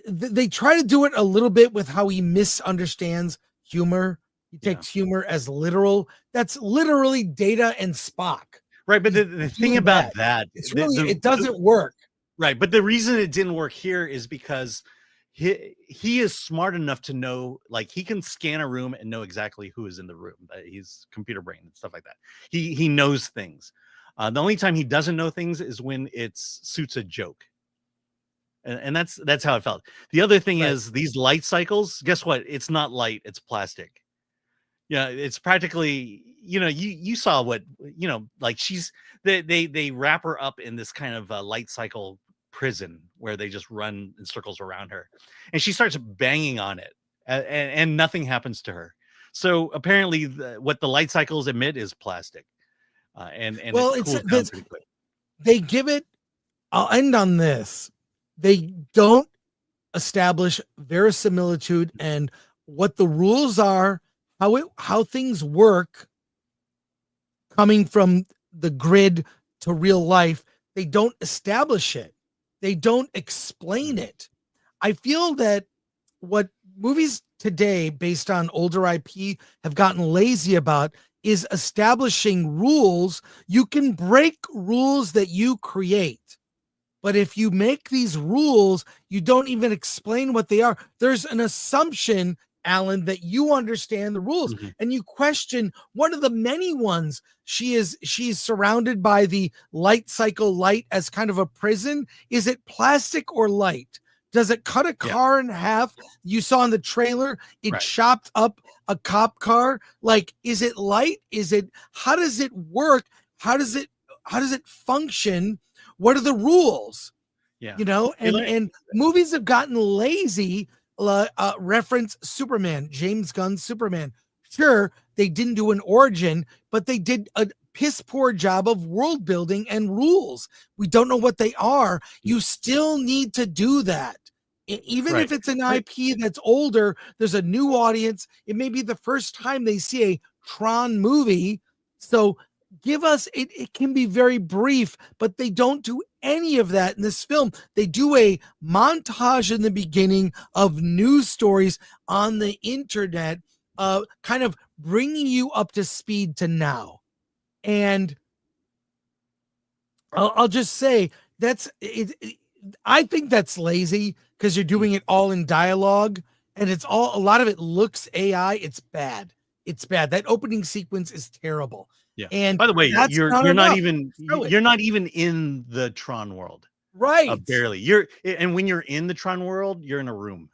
they try to do it a little bit with how he misunderstands humor. He takes humor as literal. That's literally Data and Spock. Right, but the thing about that, it's really it doesn't work. Right, but the reason it didn't work here is because he is smart enough to know, like, he can scan a room and know exactly who is in the room. He's computer brain and stuff like that. He knows things. The only time he doesn't know things is when it suits a joke. And that's how it felt. The other thing is these light cycles, guess what? It's not light, it's plastic. Yeah, it's practically, you saw what, like they wrap her up in this kind of light cycle prison where they just run in circles around her, and she starts banging on it, and nothing happens to her. So apparently what the light cycles emit is plastic, and well, it it's cools down pretty quick. They give it, I'll end on this. They don't establish verisimilitude and what the rules are, how things work coming from the grid to real life. They don't establish it. They don't explain it. I feel that what movies today based on older IP have gotten lazy about is establishing rules. You can break rules that you create. But if you make these rules, you don't even explain what they are. There's an assumption, Alan, that you understand the rules, and you question one of the many ones. She's surrounded by the light cycle light as kind of a prison. Is it plastic or light? Does it cut a car in half? You saw in the trailer, it chopped up a cop car. Like, is it light? How does it work? How does it function? What are the rules? Yeah. And movies have gotten lazy. Reference Superman, James Gunn's Superman. Sure, they didn't do an origin, but they did a piss poor job of world building and rules. We don't know what they are. You still need to do that. Even if it's an IP that's older, there's a new audience. It may be the first time they see a Tron movie. So give us, it can be very brief, but they don't do any of that in this film. They do a montage in the beginning of news stories on the internet, kind of bringing you up to speed to now. And I'll just say that's it. I think that's lazy because you're doing it all in dialogue, and a lot of it looks AI. It's bad. It's bad. That opening sequence is terrible. Yeah. And by the way, you're not even in the Tron world, right? Barely. And when you're in the Tron world, you're in a room.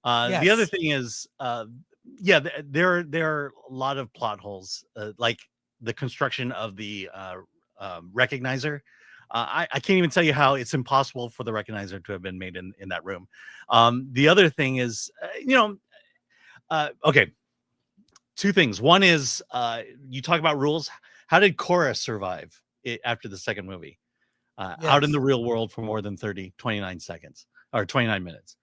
The other thing is, there are a lot of plot holes, like the construction of the recognizer. I can't even tell you how it's impossible for the recognizer to have been made in that room. The other thing is, okay. Two things. One is you talk about rules. How did Cora survive after the second movie? Out in the real world for more than 29 seconds or 29 minutes.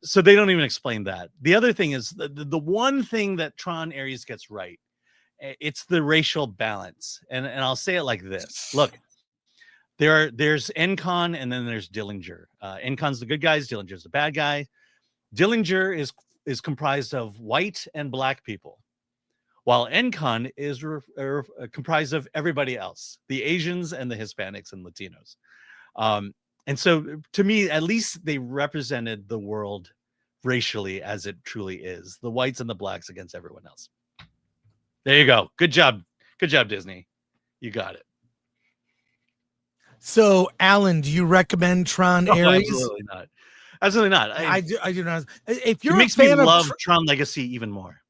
So they don't even explain that. The other thing is the one thing that Tron ARES gets right. It's the racial balance. And I'll say it like this. Look, there's Encon and then there's Dillinger. Encon's the good guys. Dillinger's the bad guy. Dillinger is comprised of white and black people, while Encon is comprised of everybody else, the Asians and the Hispanics and Latinos. And so to me, at least they represented the world racially as it truly is, the whites and the blacks against everyone else. There you go. Good job. Good job, Disney. You got it. So, Alan, do you recommend Tron ARES? Absolutely not. Absolutely not. I do not. If you're it makes a fan me of love Tron Legacy even more.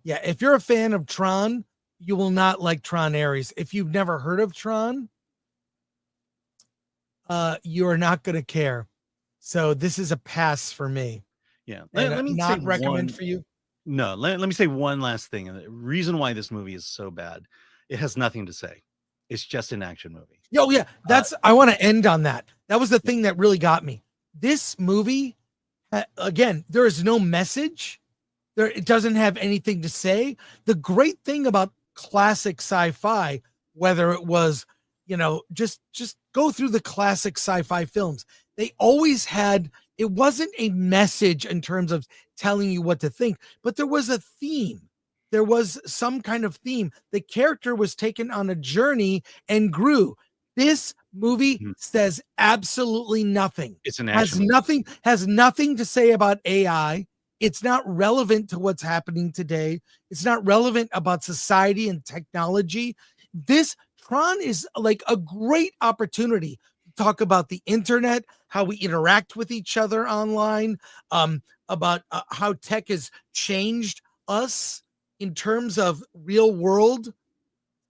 Yeah, if you're a fan of Tron, you will not like Tron ARES. If you've never heard of Tron, you are not going to care. So this is a pass for me. Yeah, let me not recommend for you. No, let me say one last thing. The reason why this movie is so bad, it has nothing to say. It's just an action movie. Oh yeah, I want to end on that. That was the thing that really got me. This movie, again, there is no message. It doesn't have anything to say. The great thing about classic sci-fi, whether it was, just go through the classic sci-fi films, they always had, it wasn't a message in terms of telling you what to think, but there was a theme. There was some kind of theme. The character was taken on a journey and grew. This movie says absolutely nothing. It's an has action nothing to say about AI. It's not relevant to what's happening today. It's not relevant about society and technology. This Tron is like a great opportunity to talk about the internet, how we interact with each other online, about how tech has changed us in terms of real world.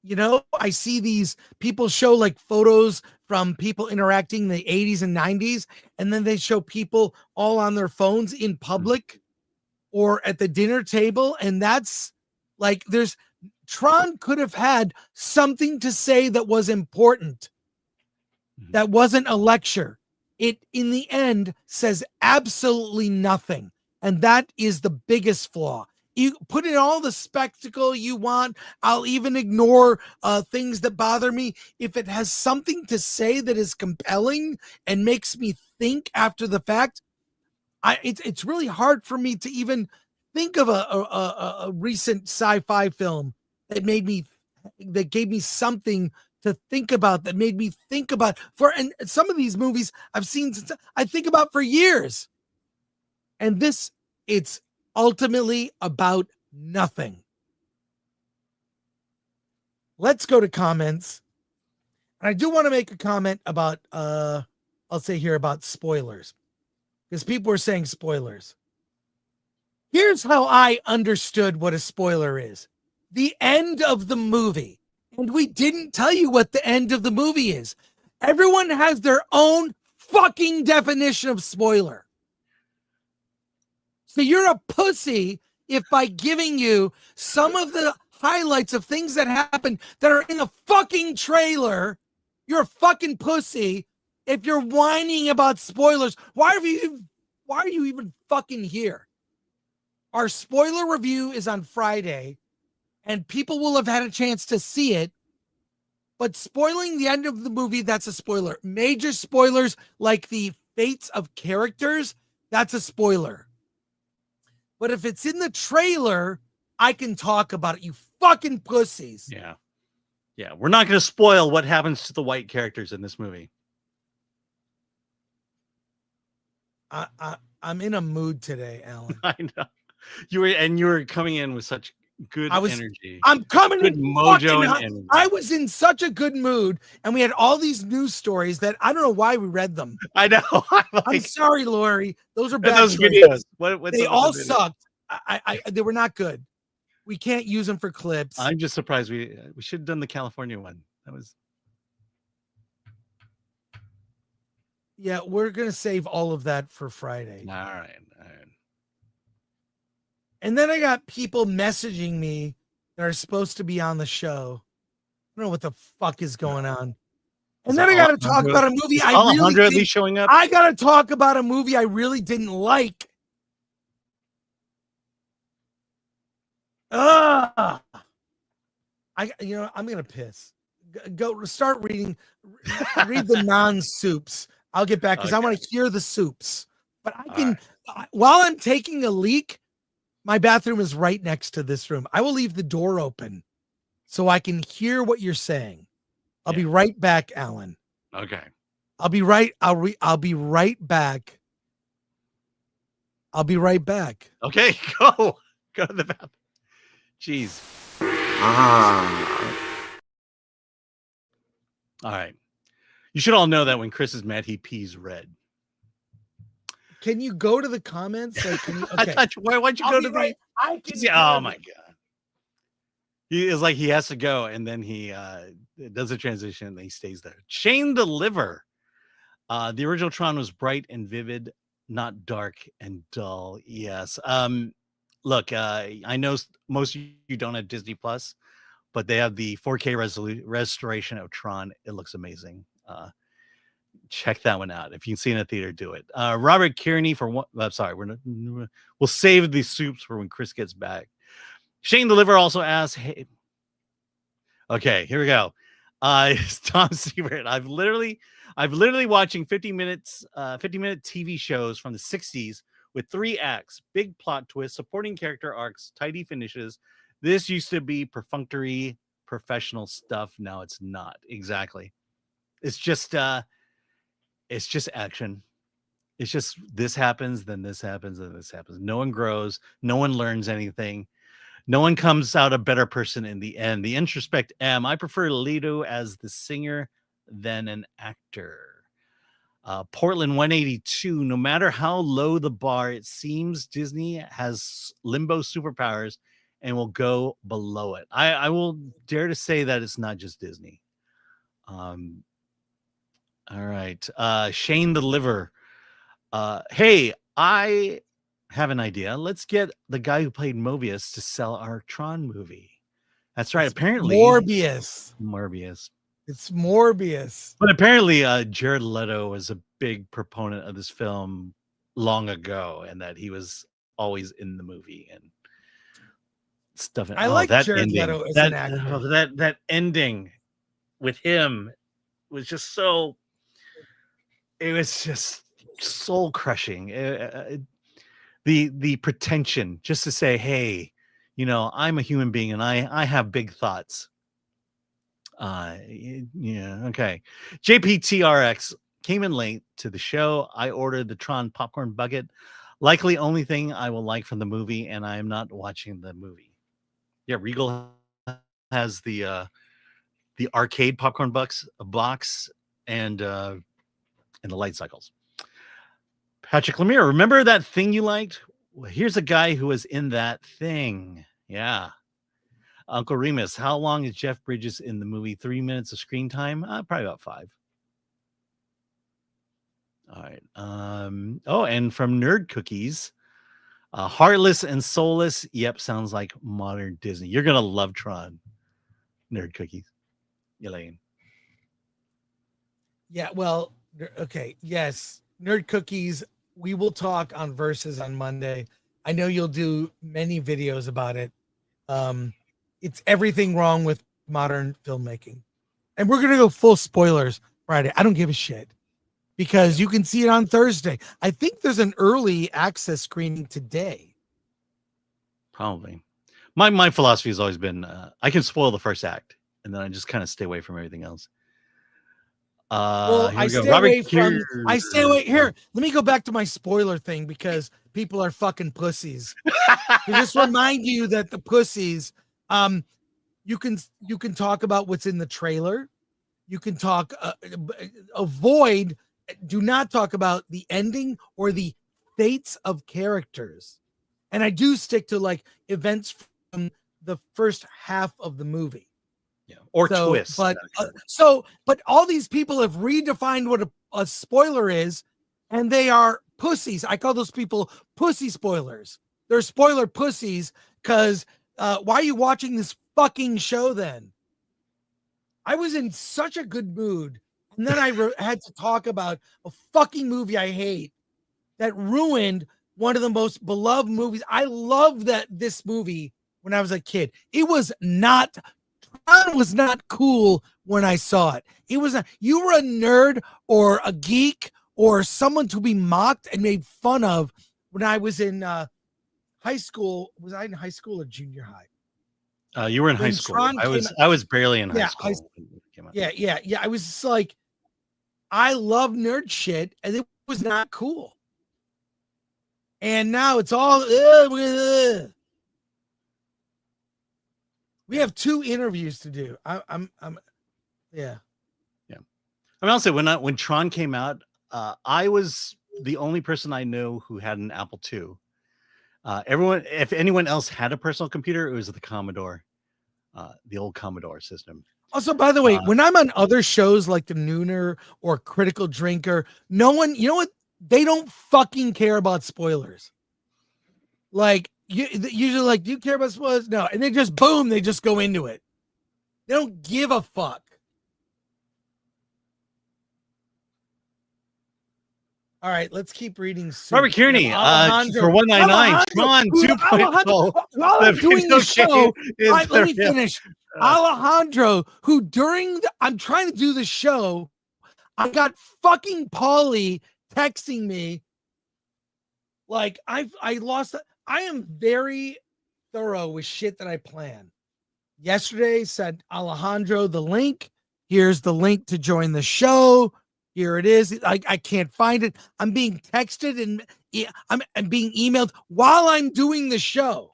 You know, I see these people show like photos from people interacting in the 80s and 90s, and then they show people all on their phones in public or at the dinner table. And that's like, Tron could have had something to say that was important, that wasn't a lecture. It, in the end, says absolutely nothing. And that is the biggest flaw. You put in all the spectacle you want. I'll even ignore things that bother me. If it has something to say that is compelling and makes me think after the fact, it's really hard for me to even think of a recent sci-fi film that gave me something to think about, that made me think about and some of these movies I've seen since I think about for years. And it's ultimately about nothing. Let's go to comments. And I do want to make a comment about I'll say here about spoilers, because people are saying spoilers. Here's how I understood what a spoiler is. The end of the movie. And we didn't tell you what the end of the movie is. Everyone has their own fucking definition of spoiler. So you're a pussy if by giving you some of the highlights of things that happen that are in the fucking trailer, you're a fucking pussy if you're whining about spoilers. Why are you even fucking here? Our spoiler review is on Friday, and people will have had a chance to see it. But spoiling the end of the movie, that's a spoiler. Major spoilers like the fates of characters, that's a spoiler. But if it's in the trailer, I can talk about it, you fucking pussies. Yeah. Yeah. We're not going to spoil what happens to the white characters in this movie. I'm in a mood today, Alan. I know. You were coming in with such good energy. I'm coming good in mojo and energy. I was in such a good mood, and we had all these news stories that I don't know why we read them. I know. I'm sorry, Lori. Those are bad. Those choices. videos. They all sucked. They were not good. We can't use them for clips. I'm just surprised we should have done the California one. That was. Yeah, we're gonna save all of that for Friday. All right. And then I got people messaging me that are supposed to be on the show. I don't know what the fuck is going on. And then I got to talk about a movie showing up. I got to talk about a movie I really didn't like. I'm gonna piss. Go start reading. Read the non-soups. I'll get back because I want to hear the soups. But I can while I'm taking a leak. My bathroom is right next to this room. I will leave the door open so I can hear what you're saying. I'll be right back, Alan. Okay. I'll be right back. I'll be right back. Okay, go to the bathroom. Jeez. All right. You should all know that when Chris is mad, he pees red. Can you go to the comments? Like, okay. Why'd you go to the? Oh my god! He is like he has to go, and then he does a transition, and he stays there. Shane the Liver. The original Tron was bright and vivid, not dark and dull. Yes. Look, I know most of you don't have Disney Plus, but they have the 4K restoration of Tron. It looks amazing. Check that one out. If you can see it in a theater, do it. Robert Kearney for one. I'm sorry, we'll save the soups for when Chris gets back. Shane the Liver also asks, "Hey, okay, here we go." Tom Siebert. I've literally watching 50-minute TV shows from the 60s with 3 acts, big plot twists, supporting character arcs, tidy finishes. This used to be perfunctory professional stuff. Now it's not. Exactly. It's just action. It's just this happens, then this happens, then this happens. No one grows, no one learns anything. No one comes out a better person in the end. The introspect M. I prefer Leto as the singer than an actor. Portland 182. No matter how low the bar, it seems Disney has limbo superpowers and will go below it. I will dare to say that it's not just Disney. All right. Shane the Liver. Hey, I have an idea. Let's get the guy who played Mobius to sell our Tron movie. That's right. It's Apparently, Morbius. It's Morbius. But apparently, Jared Leto was a big proponent of this film long ago, and that he was always in the movie and stuff. I like that Jared ending. Leto as that, an actor. That ending with him was just so. It was just soul crushing. The pretension just to say, hey, I'm a human being and I have big thoughts. Yeah, okay. JPTRX came in late to the show. I ordered the Tron popcorn bucket. Likely only thing I will like from the movie, and I am not watching the movie. Yeah, Regal has the arcade popcorn box and the light cycles. Patrick Lemire, remember that thing you liked? Well, here's a guy who was in that thing. Yeah. Uncle Remus, how long is Jeff Bridges in the movie? 3 minutes of screen time? Probably about 5. All right. And from Nerd Cookies, Heartless and Soulless. Yep, sounds like modern Disney. You're gonna love Tron. Nerd Cookies, Elaine. Yeah, well, okay, yes, Nerd Cookies. We will talk on Versus on Monday. I know you'll do many videos about it. It's everything wrong with modern filmmaking, and we're gonna go full spoilers Friday. I don't give a shit because you can see it on Thursday. I think there's an early access screening today. Probably. My philosophy has always been I can spoil the first act, and then I just kind of stay away from everything else. Well, I stay away here. Let me go back to my spoiler thing because people are fucking pussies. To just remind you that the pussies, you can talk about what's in the trailer. You can talk, do not talk about the ending or the fates of characters. And I do stick to like events from the first half of the movie. Yeah, or twists. But all these people have redefined what a spoiler is, and they are pussies. I call those people pussy spoilers. They're spoiler pussies because why are you watching this fucking show then? I was in such a good mood, and then I had to talk about a fucking movie I hate that ruined one of the most beloved movies. I loved this movie when I was a kid. It was not. Tron was not cool when I saw it. It was you were a nerd or a geek or someone to be mocked and made fun of when I was in high school. Was I in high school or junior high? You were in high school. I was barely in high school. Yeah. I was just like, I love nerd shit, and it was not cool. And now it's all. We have 2 interviews to do. Yeah. I mean, I'll say when Tron came out, I was the only person I know who had an Apple II. If anyone else had a personal computer, it was the Commodore, the old Commodore system. Also, by the way, when I'm on other shows like the Nooner or Critical Drinker, no one, you know what? They don't fucking care about spoilers. Like, usually like, do you care about spoilers? No. And they just, boom, they just go into it. They don't give a fuck. All right, let's keep reading. Robert Kearney, for 199, Tron 2.0. While I'm doing the show, let me finish. Alejandro, who I'm trying to do the show, I got fucking Paulie texting me. Like, I lost. I am very thorough with shit that I plan. Yesterday said Alejandro the link. Here's the link to join the show. Here it is. I can't find it. I'm being texted and I'm being emailed while I'm doing the show.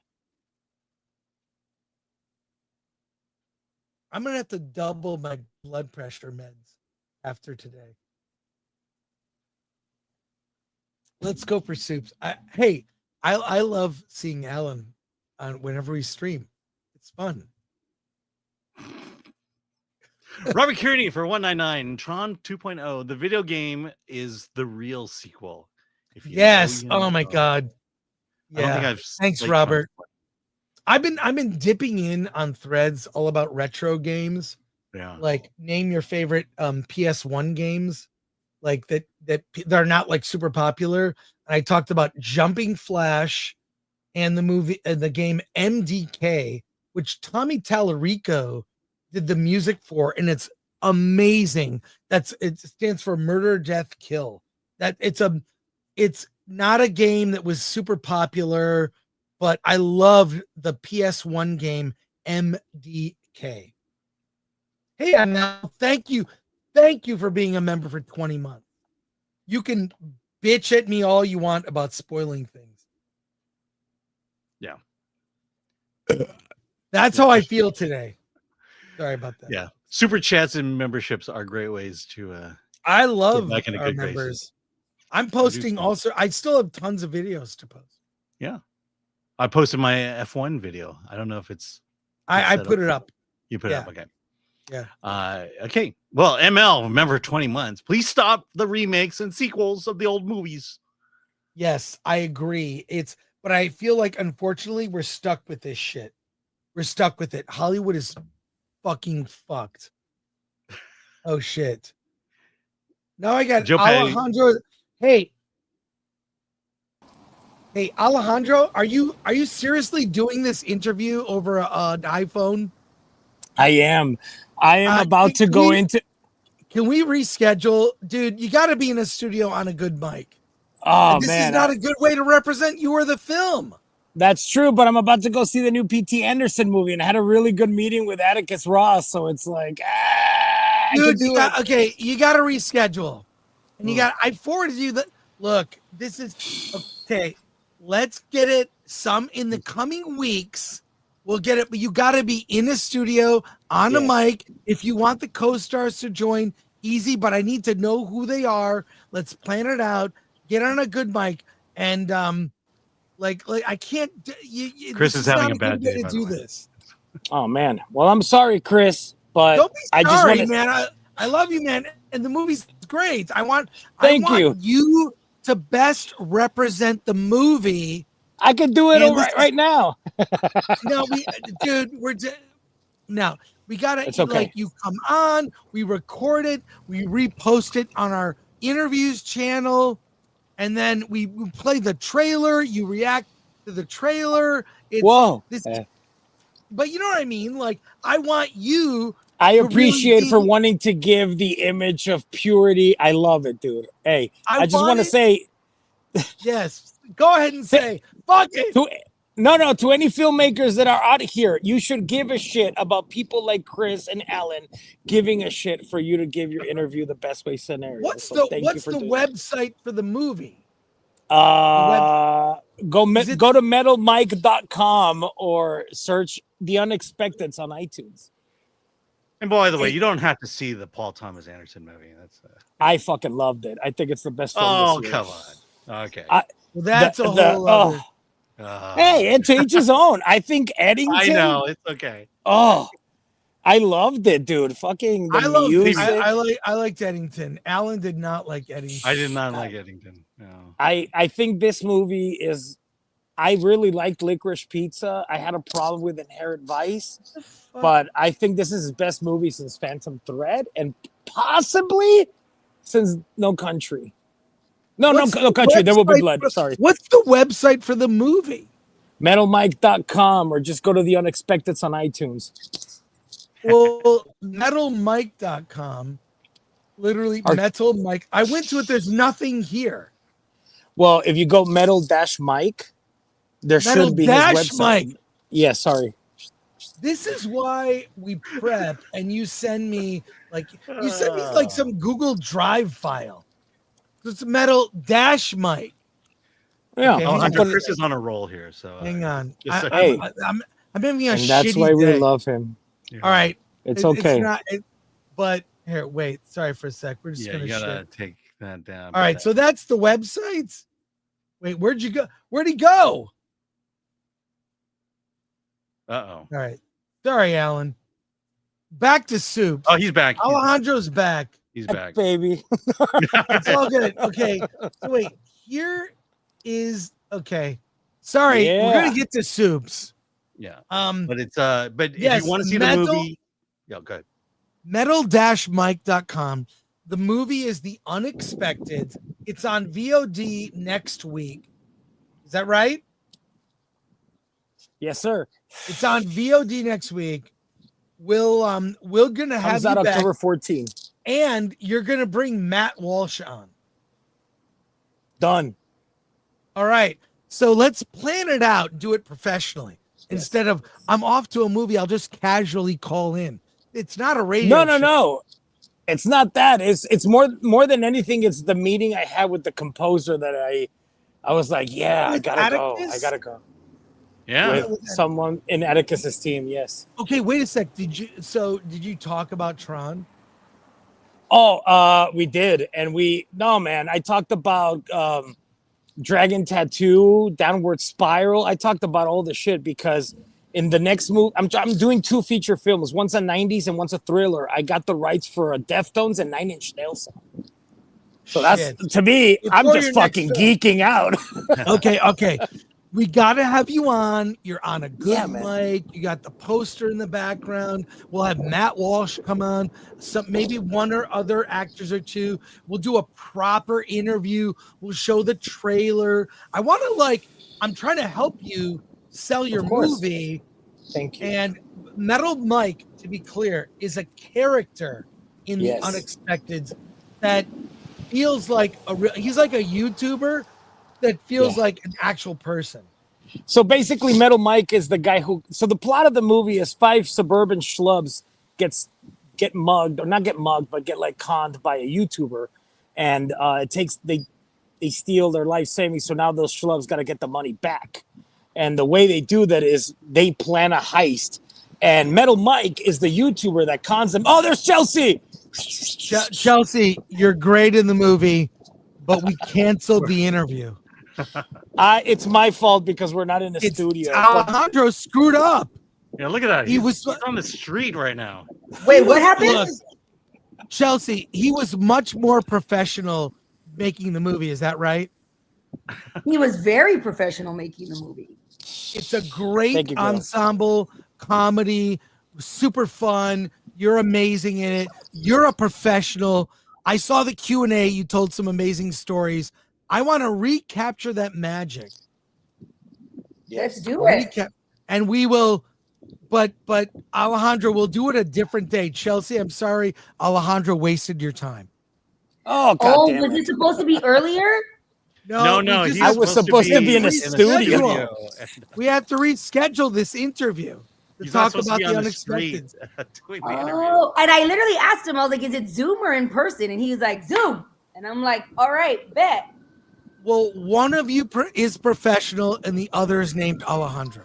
I'm going to have to double my blood pressure meds after today. Let's go for soups. I love seeing Alan on whenever we stream. It's fun. Robert Kearney for 199. Tron 2.0. The video game is the real sequel. Yes. Oh my God. I don't think I've Thanks, played Robert. Tron. I've been dipping in on threads all about retro games. Yeah. Like name your favorite PS1 games, like that they're not like super popular. And I talked about Jumping Flash and the game MDK, which Tommy Tallarico did the music for, and it's amazing. It stands for Murder, Death, Kill. It's not a game that was super popular, but I loved the PS1 game MDK. Hey, Anna, thank you for being a member for 20 months. You can bitch at me all you want about spoiling things. Yeah. That's how I feel today. Sorry about that. Yeah. Super chats and memberships are great ways to I love get back into our good members. graces. I'm posting also. I still have tons of videos to post. Yeah. I posted my F1 video. I don't know if it's I put it up. You put it up, okay. Yeah. Okay. Well, ML, remember 20 months. Please stop the remakes and sequels of the old movies. Yes, I agree. But I feel like unfortunately we're stuck with this shit. We're stuck with it. Hollywood is fucking fucked. Oh shit. Now I got Joe Alejandro. Hey, Alejandro, are you seriously doing this interview over an iPhone? I am about to go into. Can we reschedule, dude? You got to be in a studio on a good mic. Oh This man, is not a good way to represent you or the film. That's true, but I'm about to go see the new P.T. Anderson movie, and I had a really good meeting with Atticus Ross, so it's like, dude, you got to reschedule, and I forwarded you that. Look, this is okay. Let's get it some in the coming weeks. We'll get it, but you got to be in a studio on a mic. If you want the co-stars to join, easy, but I need to know who they are. Let's plan it out. Get on a good mic, and like I can't. Chris is having a bad day to do this. Oh man, well I'm sorry, Chris, but don't be sorry, I just want to, man. I love you, man, and the movie's great. I want you to best represent the movie. I could do it right now. No, we gotta. It's okay. Like you come on, we record it, we repost it on our interviews channel, and then we play the trailer. You react to the trailer. But you know what I mean? Like I want you. I appreciate for wanting to give the image of purity. I love it, dude. Hey, I just want to say. Yes, go ahead and say, fuck it. To any filmmakers that are out here, you should give a shit about people like Chris and Alan giving a shit for you to give your interview the best way scenario. What's the website for the movie? Go to metalmike.com or search The Unexpecteds on iTunes. And by the way, you don't have to see the Paul Thomas Anderson movie. That's I fucking loved it. I think it's the best film. Oh, this year. come on. Okay. That's a whole other. Hey, it's each his own. I think Eddington. I know it's okay. Oh, I loved it, dude. Fucking the music. I liked Eddington. Alan did not like Eddington. I did not like Eddington. No. I think this movie is. I really liked Licorice Pizza. I had a problem with Inherent Vice, but I think this is his best movie since Phantom Thread and possibly since No Country. No Country. There Will Be Blood. Sorry. What's the website for the movie? MetalMike.com or just go to The Unexpecteds on iTunes. Well, MetalMike.com. Literally, Metal Mike. I went to it. There's nothing here. Well, if you go Metal-Mike, there should be his website. Mike. Yeah, sorry. This is why we prep, and you send me like some Google Drive file. It's metal dash mic. Yeah, Okay, Alejandro, Chris is on a roll here. So hang on. Hey. I'm having a And shitty that's why we day. love him. All right, It's okay. It's not, but here, wait. Sorry for a sec. We're just yeah, gonna you gotta shit. take that down. All right, so that's the website. Wait, where'd you go? Where'd he go? Uh-oh. All right. Sorry, Alan. Back to soup. Oh, he's back. Alejandro's back. He's back. Baby. It's all good. Okay. So wait, here is okay. Sorry, we're Yeah. gonna get to soups. Yeah. But if yes, you want to see metal, the movie, yeah, good. metal-mike.com. The movie is The Unexpected. It's on VOD next week. Is that right? Yes, sir. It's on VOD next week. We're gonna have Comes out you back, October 14th. and you're gonna bring Matt Walsh on. Done. All right. So let's plan it out, do it professionally. Instead of I'm off to a movie, I'll just casually call in. It's not a radio show. No. It's not that. It's more than anything. It's the meeting I had with the composer that I was like, yeah, I gotta go. Yeah. With someone in Atticus's team. Yes. Okay, wait a sec. Did you talk about Tron? Oh, we did, and I talked about Dragon Tattoo, Downward Spiral. I talked about all the shit because in the next movie, I'm doing 2 feature films. One's a 90s and one's a thriller. I got the rights for a Deftones and 9 Inch Nails song. So that's, to me, I'm just fucking geeking out. Okay. We got to have you on. You're on a good mic. You got the poster in the background. We'll have Matt Walsh come on. Maybe one or other actors or two. We'll do a proper interview. We'll show the trailer. I'm trying to help you sell your movie. Thank you. And Metal Mike, to be clear, is a character in The Unexpected that feels like he's like a YouTuber that feels like an actual person. So basically, Metal Mike is the guy who. So the plot of the movie is 5 suburban schlubs get mugged, or not get mugged, but get like conned by a YouTuber, and they steal their life savings. So now those schlubs got to get the money back, and the way they do that is they plan a heist. And Metal Mike is the YouTuber that cons them. Oh, there's Chelsea. Chelsea, you're great in the movie, but we canceled the interview. It's my fault because we're not in the studio. Alejandro screwed up. Yeah, look at that. He's on the street right now. Wait, what happened? Look, Chelsea, he was much more professional making the movie. Is that right? He was very professional making the movie. It's a great ensemble comedy, super fun. You're amazing in it. You're a professional. I saw the Q&A. You told some amazing stories. I want to recapture that magic. Let's do it. And we will, but Alejandro, we'll do it a different day. Chelsea, I'm sorry, Alejandro wasted your time. Oh, God damn was it supposed to be earlier? No. I was supposed to be in a studio. We have to reschedule this interview to talk about the unexpected. Oh, and I literally asked him, I was like, is it Zoom or in person? And he was like, Zoom. And I'm like, all right, bet. Well, one of you is professional and the other is named Alejandro.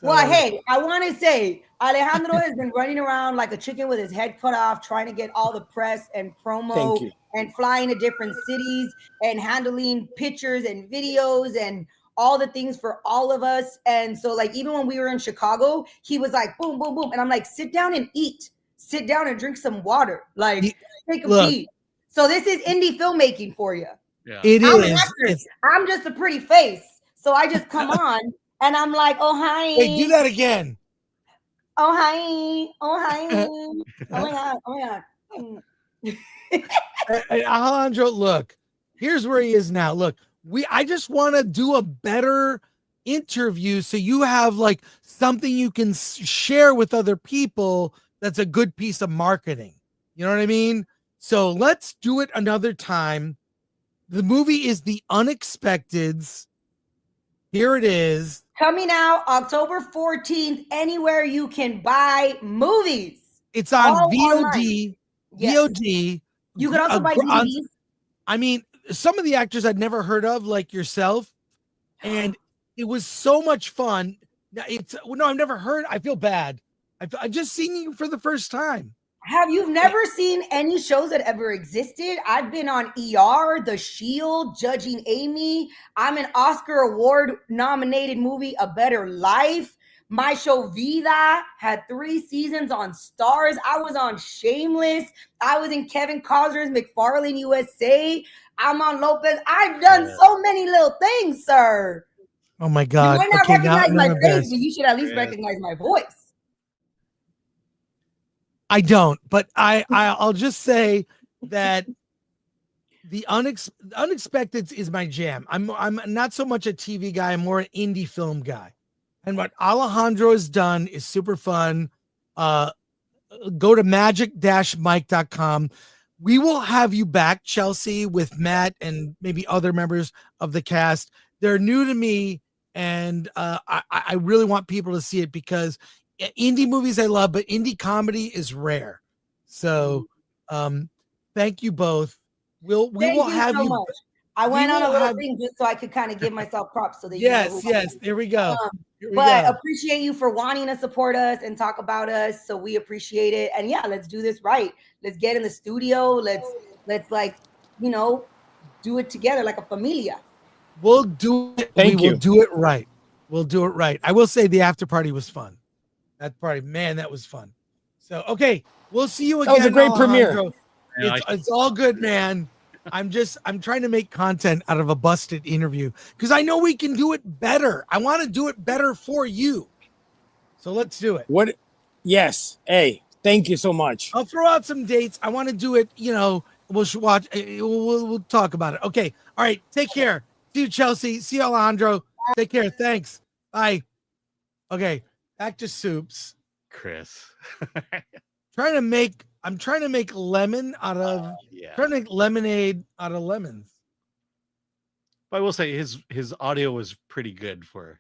Well, hey, I want to say Alejandro has been running around like a chicken with his head cut off, trying to get all the press and promo and flying to different cities and handling pictures and videos and all the things for all of us. And so, like, even when we were in Chicago, he was like, boom, boom, boom. And I'm like, sit down and eat. Sit down and drink some water. Like, take a beat. So this is indie filmmaking for you. Yeah. I'm just a pretty face. So I just come on and I'm like, oh, hi. Hey, do that again. Oh, hi. Oh, hi. Oh, my God. Oh, my God. Alejandro, look, here's where he is now. Look, I just want to do a better interview so you have like something you can share with other people that's a good piece of marketing. You know what I mean? So let's do it another time. The movie is The Unexpecteds. Here it is. Coming out October 14th, anywhere you can buy movies. It's on All VOD. online. Yes. VOD. You could also buy DVDs. I mean, some of the actors I'd never heard of, like yourself, and it was so much fun. No, I've never heard. I feel bad. I just seen you for the first time. Have you never seen any shows that ever existed? I've been on ER, The Shield, Judging Amy. I'm an Oscar Award nominated movie, A Better Life. My show Vida had 3 seasons on Stars. I was on Shameless. I was in Kevin Costner's McFarlane USA. I'm on Lopez. I've done so many little things, sir. Oh my God. You might not recognize my face, but you should at least recognize my voice. I don't, but I'll just say that the unexpected is my jam. I'm not so much a TV guy. I'm more an indie film guy. And what Alejandro has done is super fun. Go to magic-mike.com. We will have you back, Chelsea, with Matt and maybe other members of the cast. They're new to me, and I really want people to see it because indie movies I love, but indie comedy is rare. So thank you both. We will have you. Much. I went on a little thing just so I could kind of give myself props. So that yes, there we go. But appreciate you for wanting to support us and talk about us. So we appreciate it. And yeah, let's do this right. Let's get in the studio. Let's like, do it together like a familia. We'll do it. We'll do it right. We'll do it right. I will say the after party was fun. That party, man, that was fun. So, okay, we'll see you again. That was a great Alejandro. premiere. It's all good, man. I'm trying to make content out of a busted interview because I know we can do it better. I want to do it better for you. So let's do it. What? Yes. Hey, thank you so much. I'll throw out some dates. I want to do it. We'll watch. We'll talk about it. Okay. All right. Take care. See you, Chelsea. See you, Alejandro. Take care. Thanks. Bye. Okay. Back to soups. Chris. I'm trying to make lemon out of trying to make lemonade out of lemons. But I will say his audio was pretty good for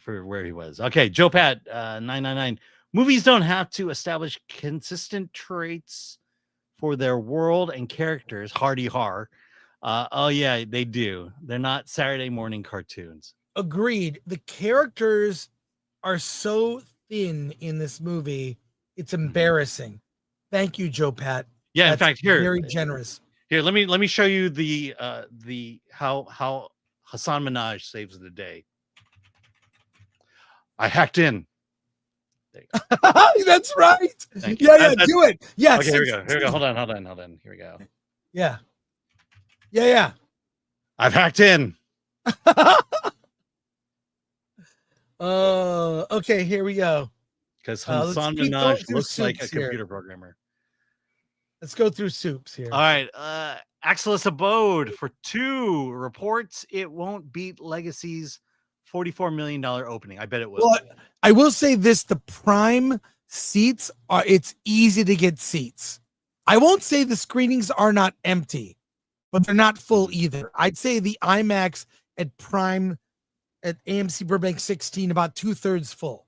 where he was. Okay, Joe Pat 999. Movies don't have to establish consistent traits for their world and characters. Hardy har. Oh yeah, they do. They're not Saturday morning cartoons. Agreed. The characters are so thin in this movie. It's embarrassing. Thank you, Joe Pat. Yeah, That's in fact, here, very generous. Here, let me show you the how Hassan Minaj saves the day. I hacked in. That's right. Yeah, do it. Yes. Okay, here we go. Hold on. Here we go. Yeah. I've hacked in. Okay, here we go. Because Hassan Minaj looks like a computer programmer. Let's go through soups here. All right. Axelis Abode for 2 reports it won't beat Legacy's $44 million opening. I bet it will. Well, I will say this: the prime seats it's easy to get seats. I won't say the screenings are not empty, but they're not full either. I'd say the IMAX at Prime at AMC Burbank 16 about 2/3 full.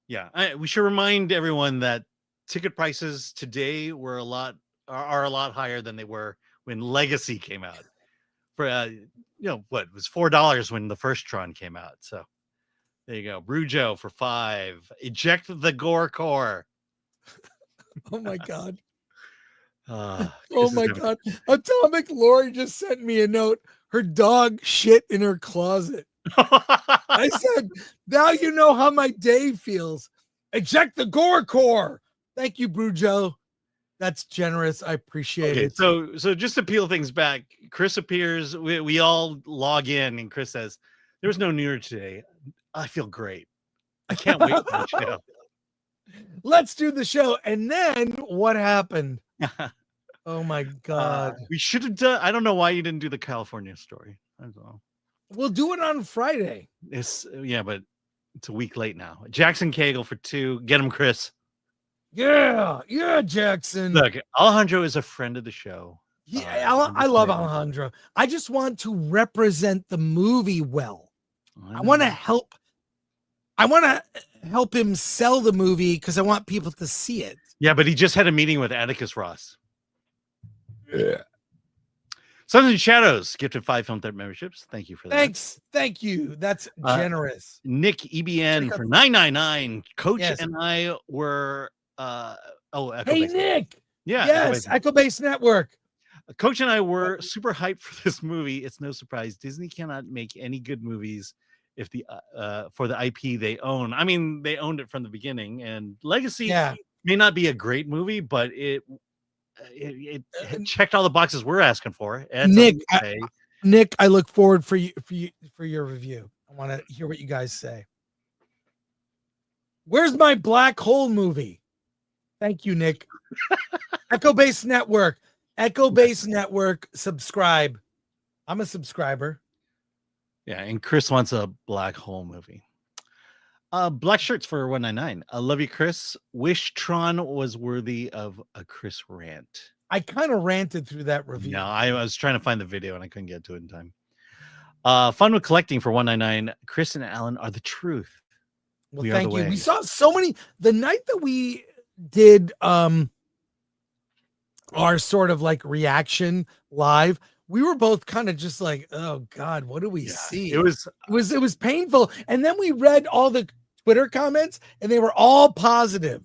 Yeah, we should remind everyone that ticket prices today are a lot higher than they were when Legacy came out. For it was $4 when the first Tron came out. So there you go. Brujo for $5. Eject the Gore core. Oh my god. Oh my god. Atomic Lori just sent me a note. Her dog shit in her closet. I said, now you know how my day feels. Eject the Gore core. Thank you, Brujo. That's generous. I appreciate it. So just to peel things back, Chris appears. We all log in, and Chris says, "There was no New Year today. I feel great. I can't wait for the show." Let's do the show. And then what happened? Oh my god. We should have done. I don't know why you didn't do the California story. I don't know. We'll do it on Friday. But it's a week late now. Jackson Cagle for 2. Get him, Chris. Yeah, Jackson. Look, Alejandro is a friend of the show. I love Alejandro. I just want to represent the movie well. I want to help. I want to help him sell the movie because I want people to see it. Yeah, but he just had a meeting with Atticus Ross. Yeah. Sons and Shadows gifted 5 Film Threat memberships. Thank you for that. Thanks. Thank you. That's generous. Nick EBN for $9.99. Coach Yes. and I were Echo Hey, Base. Nick. Yeah. Yes. Echo Base Network. Coach and I were super hyped for this movie. It's no surprise Disney cannot make any good movies if the for the IP they own. I mean, they owned it from the beginning, and Legacy may not be a great movie, but it checked all the boxes we're asking for. Nick, I look forward for your review. I want to hear what you guys say. Where's my black hole movie? Thank you, Nick. Echo Base Network. Echo Base Network. Subscribe. I'm a subscriber. Yeah, and Chris wants a black hole movie. Black shirts for $1.99. I love you, Chris. Wish Tron was worthy of a Chris rant. I kind of ranted through that review. No, I was trying to find the video and I couldn't get to it in time. Fun with collecting for $1.99. Chris and Alan are the truth. Well, thank you. We saw so many the night that we did our sort of like reaction live. We were both kind of just like, oh God, what do we see? It was painful. And then we read all the Twitter comments and they were all positive.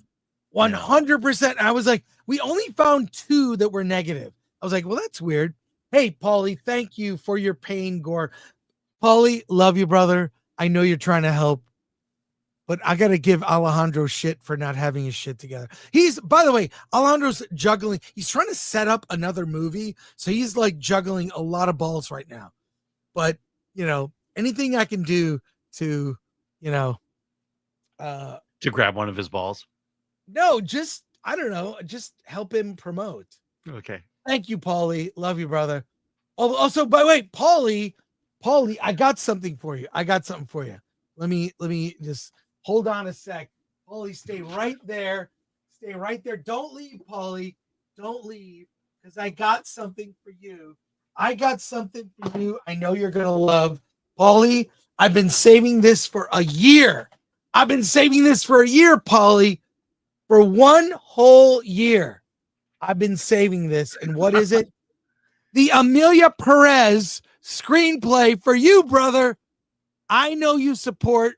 100%. I was like, we only found 2 that were negative. I was like, well, that's weird. Hey, Paulie, thank you for your pain, Gore. Paulie, love you, brother. I know you're trying to help, but I got to give Alejandro shit for not having his shit together. By the way, Alejandro's juggling. He's trying to set up another movie. So he's like juggling a lot of balls right now. But, anything I can do to, to grab one of his balls. No, just, I don't know, just help him promote. Okay. Thank you, Paulie. Love you, brother. Also, by the way, Paulie, I got something for you. Let me just hold on a sec. Paulie, stay right there. Don't leave, Paulie. Don't leave, because I got something for you. I know you're going to love. Paulie, I've been saving this for a year. Paulie. For 1 whole year, I've been saving this. And what is it? The Amelia Perez screenplay for you, brother. I know you support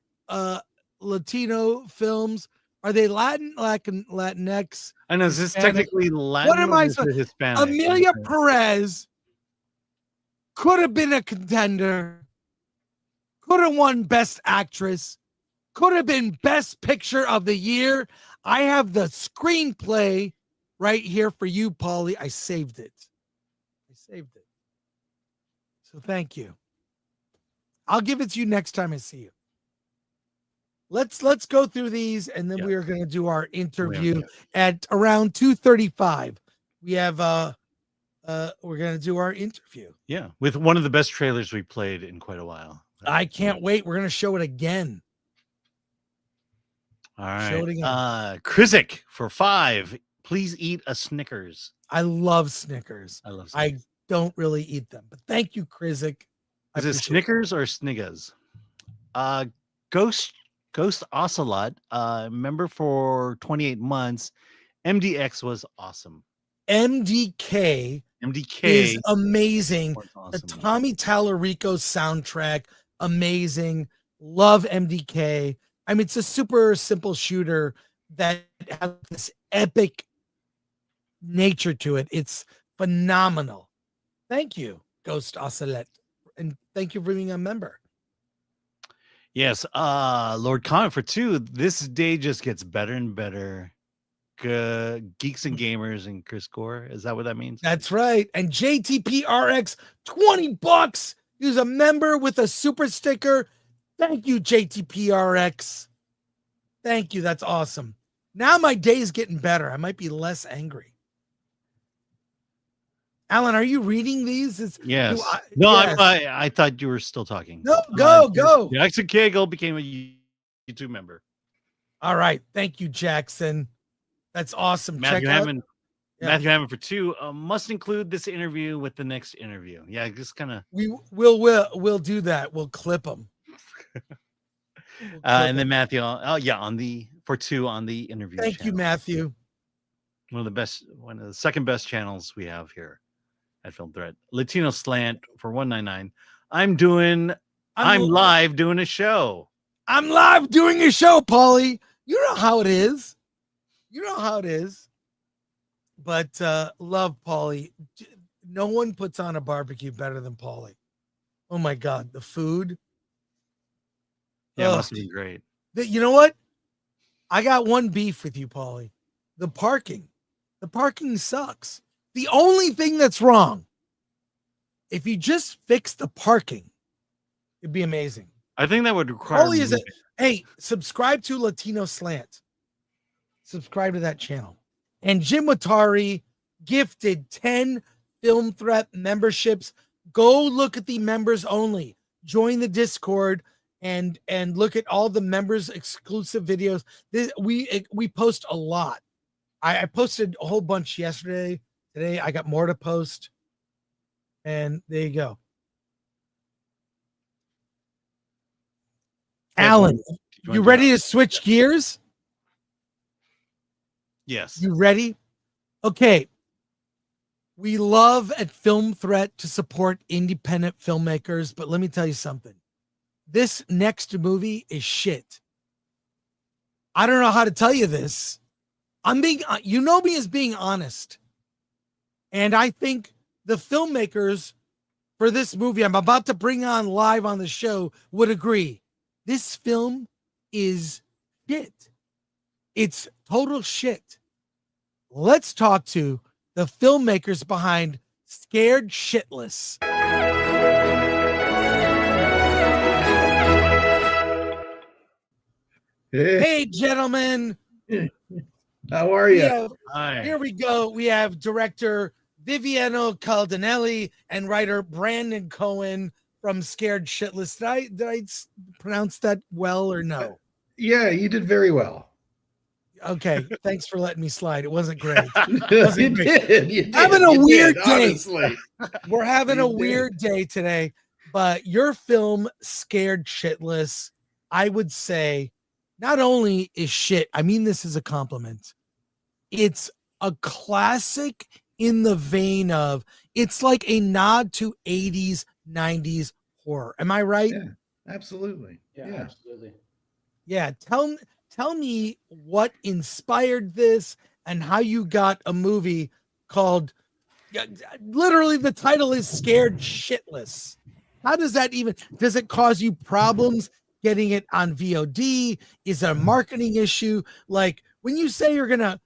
Latino films. Are they Latinx? I know, is this Hispanic? technically Latin? What am I saying? Hispanic. Amelia Perez could have been a contender. Could have won Best Actress. Could have been Best Picture of the Year. I have the screenplay right here for you, Paulie. I saved it. So thank you. I'll give it to you next time I see you. Let's go through these, and then we are going to do our interview at around 2:35. We have we're going to do our interview. Yeah, with one of the best trailers we played in quite a while. I can't wait. We're going to show it again. All right. Krizik for 5. Please eat a Snickers. I love Snickers. I don't really eat them, but thank you, Krizik. Is it Snickers or Sniggas? Ghost Ocelot, member for 28 months. MDX was awesome. MDK is amazing. Awesome. The Tommy Tallarico soundtrack, amazing. Love MDK. I mean, it's a super simple shooter that has this epic nature to it. It's phenomenal. Thank you, Ghost Ocelot. And thank you for being a member. Yes, Lord Comment for 2. This day just gets better and better. Geeks and Gamers and Chris Gore. Is that what that means? That's right. And JTPRX, $20. He's a member with a super sticker. Thank you, JTPRX. Thank you. That's awesome. Now my day is getting better. I might be less angry. Alan, are you reading these? Yes. Yes. I thought you were still talking. No, go. Jackson Cagle became a YouTube member. All right. Thank you, Jackson. That's awesome. Matthew Hammond for 2. Must include this interview with the next interview. Yeah, just kind of. We'll do that. We'll clip them. And then Matthew, on the interview. Thank you, Matthew. One of the second best channels we have here at Film Threat. Latino Slant for $1.99. I'm live doing a show. I'm live doing a show, Paulie. You know how it is. But love Paulie. No one puts on a barbecue better than Paulie. Oh my God, the food. Yeah, it must be great. You know what? I got one beef with you, Paulie. The parking. The parking sucks. The only thing that's wrong, if you just fix the parking, it'd be amazing. I think that would require. Hey, subscribe to Latino Slant. Subscribe to that channel. And Jim Watari gifted 10 Film Threat memberships. Go look at the members only. Join the Discord and look at all the members exclusive videos. We post a lot. I posted a whole bunch yesterday. Today I got more to post. And there you go. Alan, you ready to switch gears? Yes. You ready? Okay. We love at Film Threat to support independent filmmakers, but let me tell you something. This next movie is shit. I don't know how to tell you this. You know me as being honest. And I think the filmmakers for this movie I'm about to bring on live on the show would agree. This film is shit. It's total shit. Let's talk to the filmmakers behind Scared Shitless. Hey, gentlemen. How are you? Here we go. We have director Vivieno Caldinelli and writer Brandon Cohen from Scared Shitless. Did I pronounce that well or no? Yeah, you did very well. Okay, thanks for letting me slide. It wasn't great. You did. Having a weird day. Honestly. We're having a weird day today, but your film Scared Shitless, I would say, not only is shit, I mean this is a compliment. It's a classic in the vein of, it's like a nod to 80s, 90s horror. Am I right? Yeah, absolutely. Yeah, absolutely. Yeah, tell me what inspired this and how you got a movie called, literally the title is Scared Shitless. How does that does it cause you problems getting it on VOD? Is it a marketing issue? Like when you say you're going to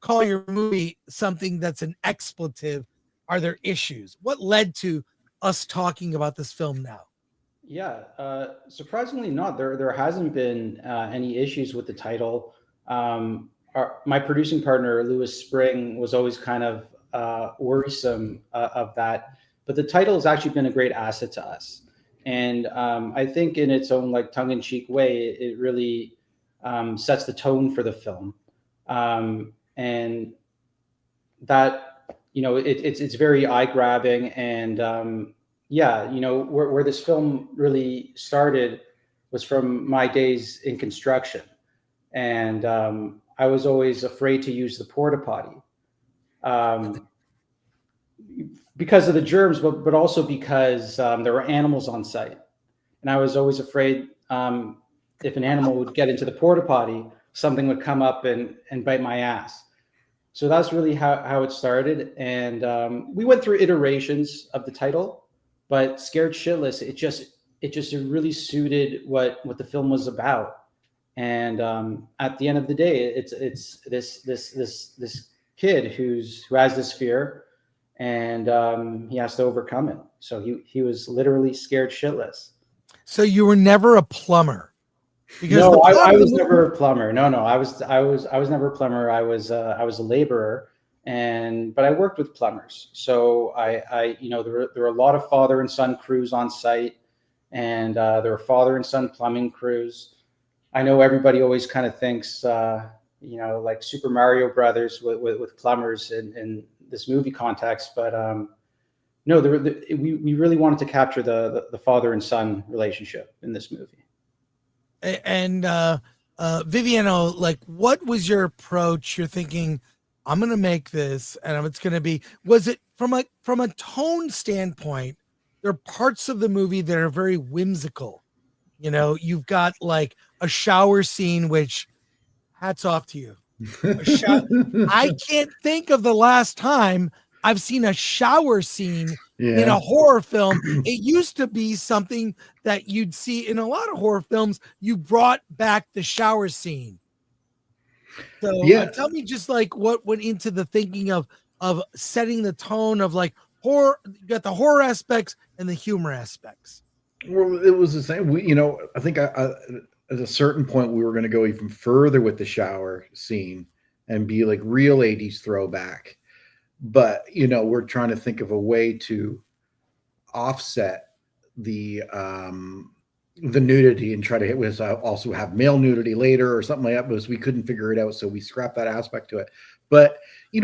call your movie something that's an expletive, are there issues? What led to us talking about this film now? Yeah, surprisingly not. There hasn't been any issues with the title. My producing partner, Lewis Spring, was always kind of worrisome of that. But the title has actually been a great asset to us. And I think in its own like tongue-in-cheek way, it really sets the tone for the film. And that, it's very eye-grabbing. And where this film really started was from my days in construction. And I was always afraid to use the porta potty because of the germs, but also because there were animals on site. And I was always afraid if an animal would get into the porta potty, something would come up and bite my ass. So that's really how it started. And we went through iterations of the title. But Scared Shitless, it just really suited what the film was about. And at the end of the day, it's this kid who has this fear, and he has to overcome it. So he was literally scared shitless. So you were never a plumber? Because no, I was never a plumber. No, I was never a plumber. I was a laborer. But I worked with plumbers. So there were a lot of father and son crews on site, and there were father and son plumbing crews. I know everybody always kind of thinks, like Super Mario Brothers with plumbers in this movie context, but No, we really wanted to capture the father and son relationship in this movie. And Vivieno, like, what was your approach? You're thinking, I'm gonna make this, and it's gonna be. Was it from a tone standpoint? There are parts of the movie that are very whimsical. You know, you've got like a shower scene, which hats off to you. I can't think of the last time I've seen a shower scene in a horror film. It used to be something that you'd see in a lot of horror films. You brought back the shower scene. So tell me just like what went into the thinking of setting the tone of like horror. You got the horror aspects and the humor aspects. Well, it was the same. I think at a certain point we were going to go even further with the shower scene and be like real 80s throwback. But, we're trying to think of a way to offset the nudity and try to hit with also have male nudity later or something like that, because we couldn't figure it out. So we scrapped that aspect to it. But,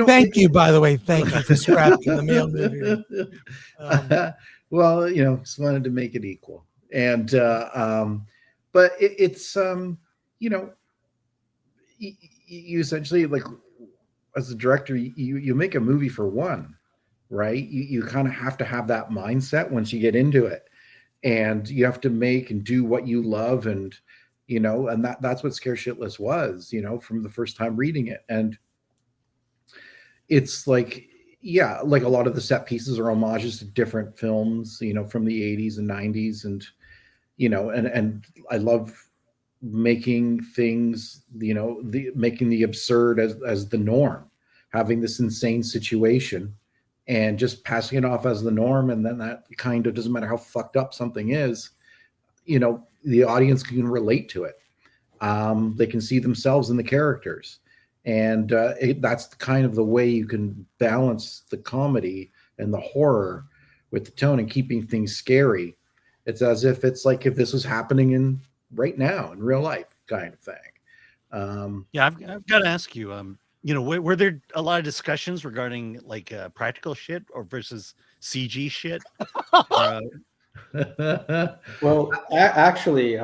thank you, by the way. Thank you for scrapping the male nudity. Well, just wanted to make it equal. And, but it's you essentially, like, as a director, you make a movie for one, right? You kind of have to have that mindset once you get into it, and you have to make and do what you love. And, and that's what Scare Shitless was, from the first time reading it. And it's like, like a lot of the set pieces are homages to different films, from the 80s and 90s. And, and I love making things, making the absurd as the norm, having this insane situation and just passing it off as the norm. And then that kind of doesn't matter how fucked up something is, the audience can relate to it. They can see themselves in the characters. And that's kind of the way you can balance the comedy and the horror with the tone and keeping things scary. It's as if it's like if this was happening in right now in real life kind of thing. I've got to ask you, were there a lot of discussions regarding like practical shit or versus CG shit? Well, actually,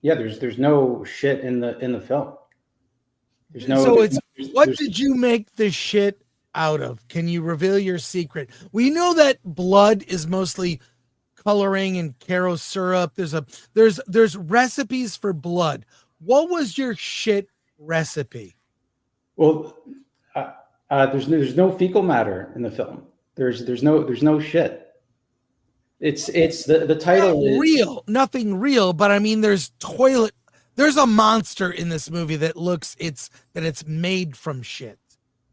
there's no shit in the film. There's no. So what did you make the shit out of? Can you reveal your secret? We know that blood is mostly coloring and Caro syrup. There's recipes for blood. What was your shit recipe? Well, there's no fecal matter in the film. There's no shit. It's the title is real, nothing real. But I mean, there's a monster in this movie that it's made from shit,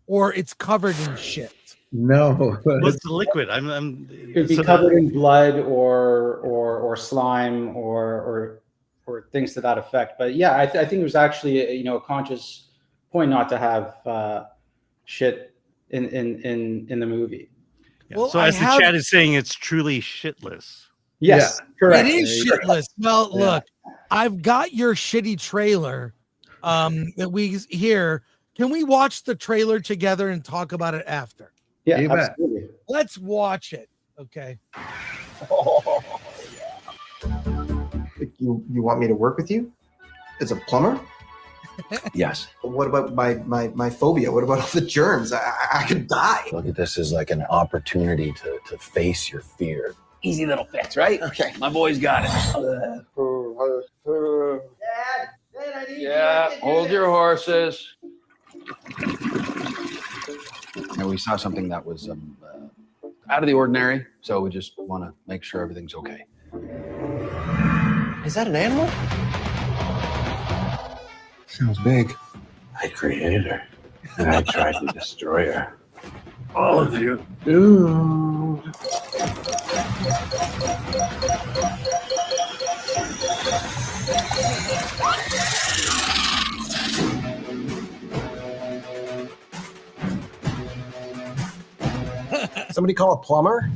or it's covered in shit. No, what's the liquid? It'd be covered in blood or slime or things to that effect. But yeah, I think it was actually a conscious point not to have shit in the movie. Yeah. Well, so as the chat is saying, it's truly shitless. Yes, correct. It is shitless. Well, look, I've got your shitty trailer that we hear. Can we watch the trailer together and talk about it after? Yeah, absolutely. Let's watch it. Okay. You want me to work with you as a plumber? Yes. What about my phobia? What about all the germs? I could die. Look at this as like an opportunity to face your fear. Easy little fix, right? Okay. My boy's got it. Dad, I need Yeah, hold your horses. And we saw something that was out of the ordinary, so we just want to make sure everything's okay. Is that an animal? Sounds big. I created her, and I tried to destroy her. All of you. Ooh. Somebody call a plumber?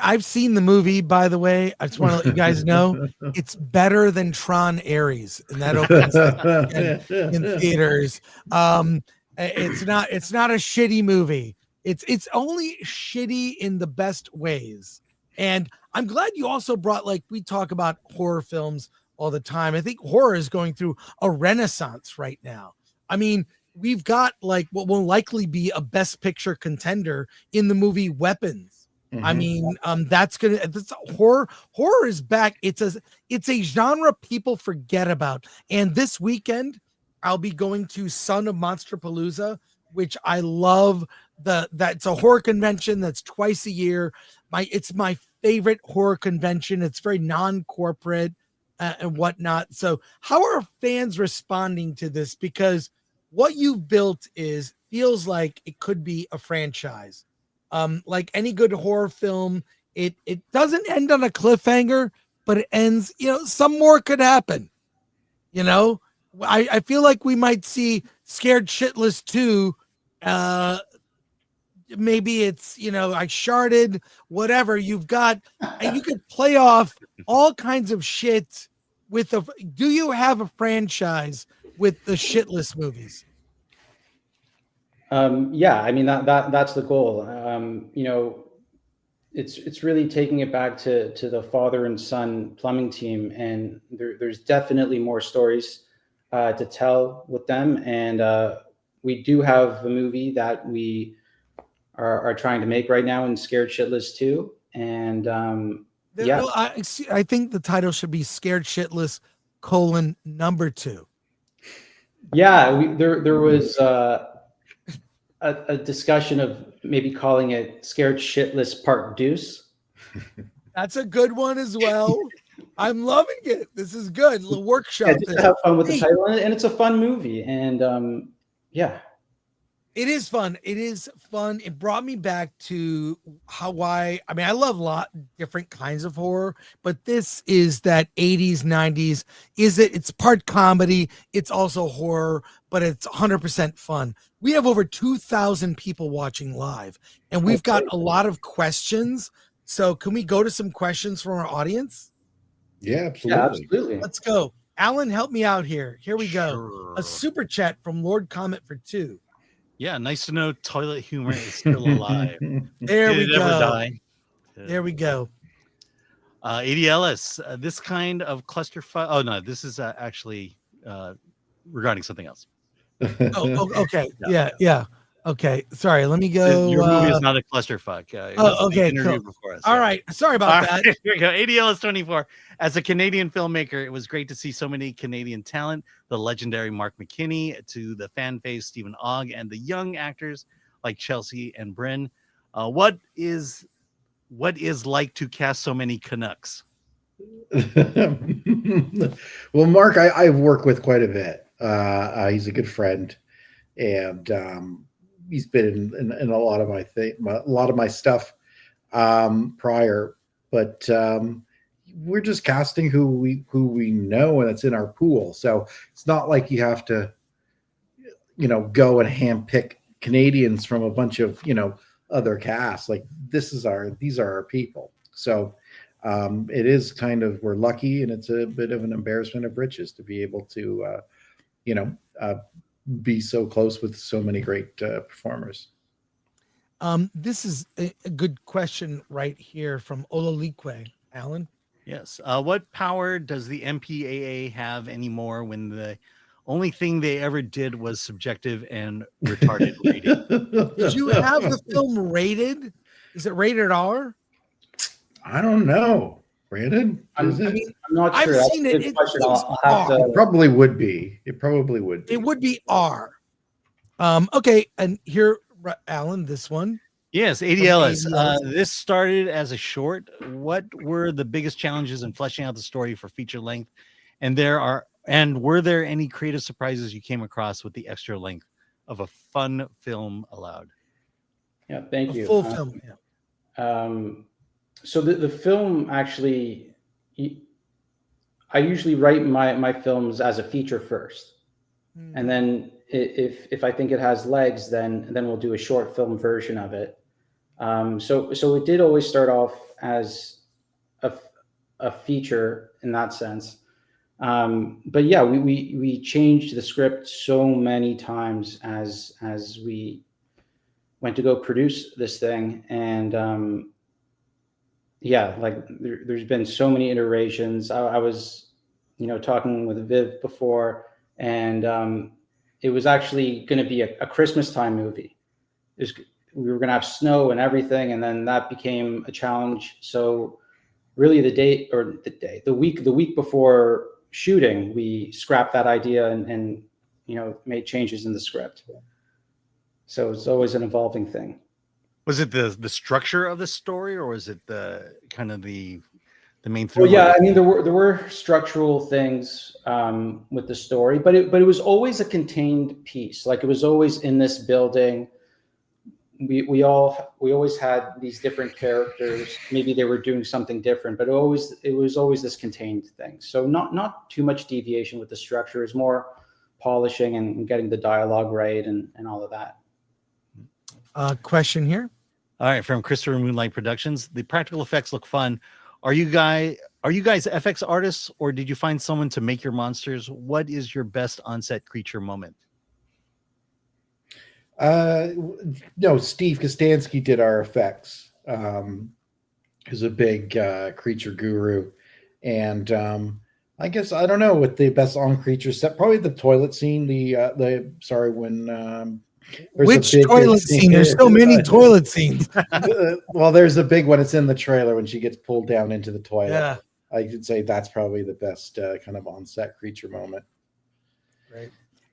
I've seen the movie, by the way. I just want to let you guys know it's better than Tron Ares, and that opens in theaters. It's not a shitty movie. It's only shitty in the best ways. And I'm glad you also brought, like, we talk about horror films all the time. I think horror is going through a renaissance right now. I mean, we've got like what will likely be a best picture contender in the movie Weapons. I mean, that's horror is back. It's a genre people forget about. And this weekend I'll be going to Son of Monsterpalooza, which I love. That's a horror convention that's twice a year. It's my favorite horror convention. It's very non-corporate and whatnot. So how are fans responding to this? Because what you've built feels like it could be a franchise. Like any good horror film, it doesn't end on a cliffhanger, but it ends, some more could happen. I feel like we might see Scared Shitless 2. Maybe it's, I sharded, whatever you've got, and you could play off all kinds of shit do you have a franchise with the Shitless movies? Yeah, I mean that's the goal. It's really taking it back to the father and son plumbing team, and there's definitely more stories to tell with them. And we do have a movie that we are trying to make right now in Scared Shitless 2. And yeah, I think the title should be Scared Shitless: number 2. Yeah, there was a discussion of maybe calling it Scared Shitless Part Deuce. That's a good one as well. I'm loving it. This is good. The workshop. Yeah, just to have fun with the title, and it's a fun movie. And yeah. It is fun. It is fun. It brought me back to I love different kinds of horror, but this is that 80s, 90s. It's part comedy. It's also horror, but it's 100% fun. We have over 2,000 people watching live, and we've got a lot of questions. So can we go to some questions from our audience? Yeah, absolutely. Yeah, absolutely. Let's go. Alan, help me out here. Here we go. Sure. A super chat from Lord Comet for 2. Yeah, nice to know toilet humor is still alive. There we Did it ever go. die? There we go. ADLS, this kind of clusterfuck. Oh no, this is actually regarding something else. Okay. Yeah. Okay. Sorry. Let me go. Your movie is not a clusterfuck. Okay. Cool. Before us, All right. Sorry about that. Here we go. ADLS 24. As a Canadian filmmaker, it was great to see so many Canadian talent, the legendary Mark McKinney, to the fan face Stephen Ogg, and the young actors like Chelsea and Bryn. What is like to cast so many Canucks? Well, Mark, I've worked with quite a bit. He's a good friend, and he's been in a lot of my stuff prior, but we're just casting who we know, and it's in our pool. So it's not like you have to, go and handpick Canadians from a bunch of other casts. Like these are our people. So it is kind of, we're lucky, and it's a bit of an embarrassment of riches to be able to be so close with so many great performers. This is a good question right here from Ololique. Alan? Yes. What power does the MPAA have anymore when the only thing they ever did was subjective and retarded rating? Did you have the film rated? Is it rated R? I don't know. Rated? I'm not sure. I've seen it. It probably would be. It probably would be. It would be R. Okay, and here, Alan, this one. Yes, ADLS. This started as a short. What were the biggest challenges in fleshing out the story for feature length? And were there any creative surprises you came across with the extra length of a fun film allowed? Yeah, thank you. Full film. Yeah. So the film actually, I usually write my films as a feature first, and then if I think it has legs, then we'll do a short film version of it. So it did always start off as a feature in that sense. But yeah, we changed the script so many times as we went to go produce this thing, and yeah, like there's been so many iterations. I was, talking with Viv before, and it was actually going to be a Christmas time movie. We were going to have snow and everything, and then that became a challenge. So really the week before shooting, we scrapped that idea and made changes in the script. So it's always an evolving thing. Was it the structure of the story, or was it the kind of the main thing? Well, yeah, I mean, there were structural things with the story, but it was always a contained piece. Like, it was always in this building. We always had these different characters. Maybe they were doing something different, but it was always this contained thing. So not too much deviation with the structure. It's more polishing and getting the dialogue right and all of that. Question here. All right, from Christopher Moonlight Productions. The practical effects look fun. Are you guys FX artists, or did you find someone to make your monsters? What is your best on-set creature moment? No, Steve Kostansky did our effects. He's a big creature guru, and I guess I don't know what the best on creature set. Probably the toilet scene. When which toilet scene? There's so many toilet scenes. Well, there's a big one. It's in the trailer when she gets pulled down into the toilet. Yeah, I could say that's probably the best kind of on-set creature moment. Right.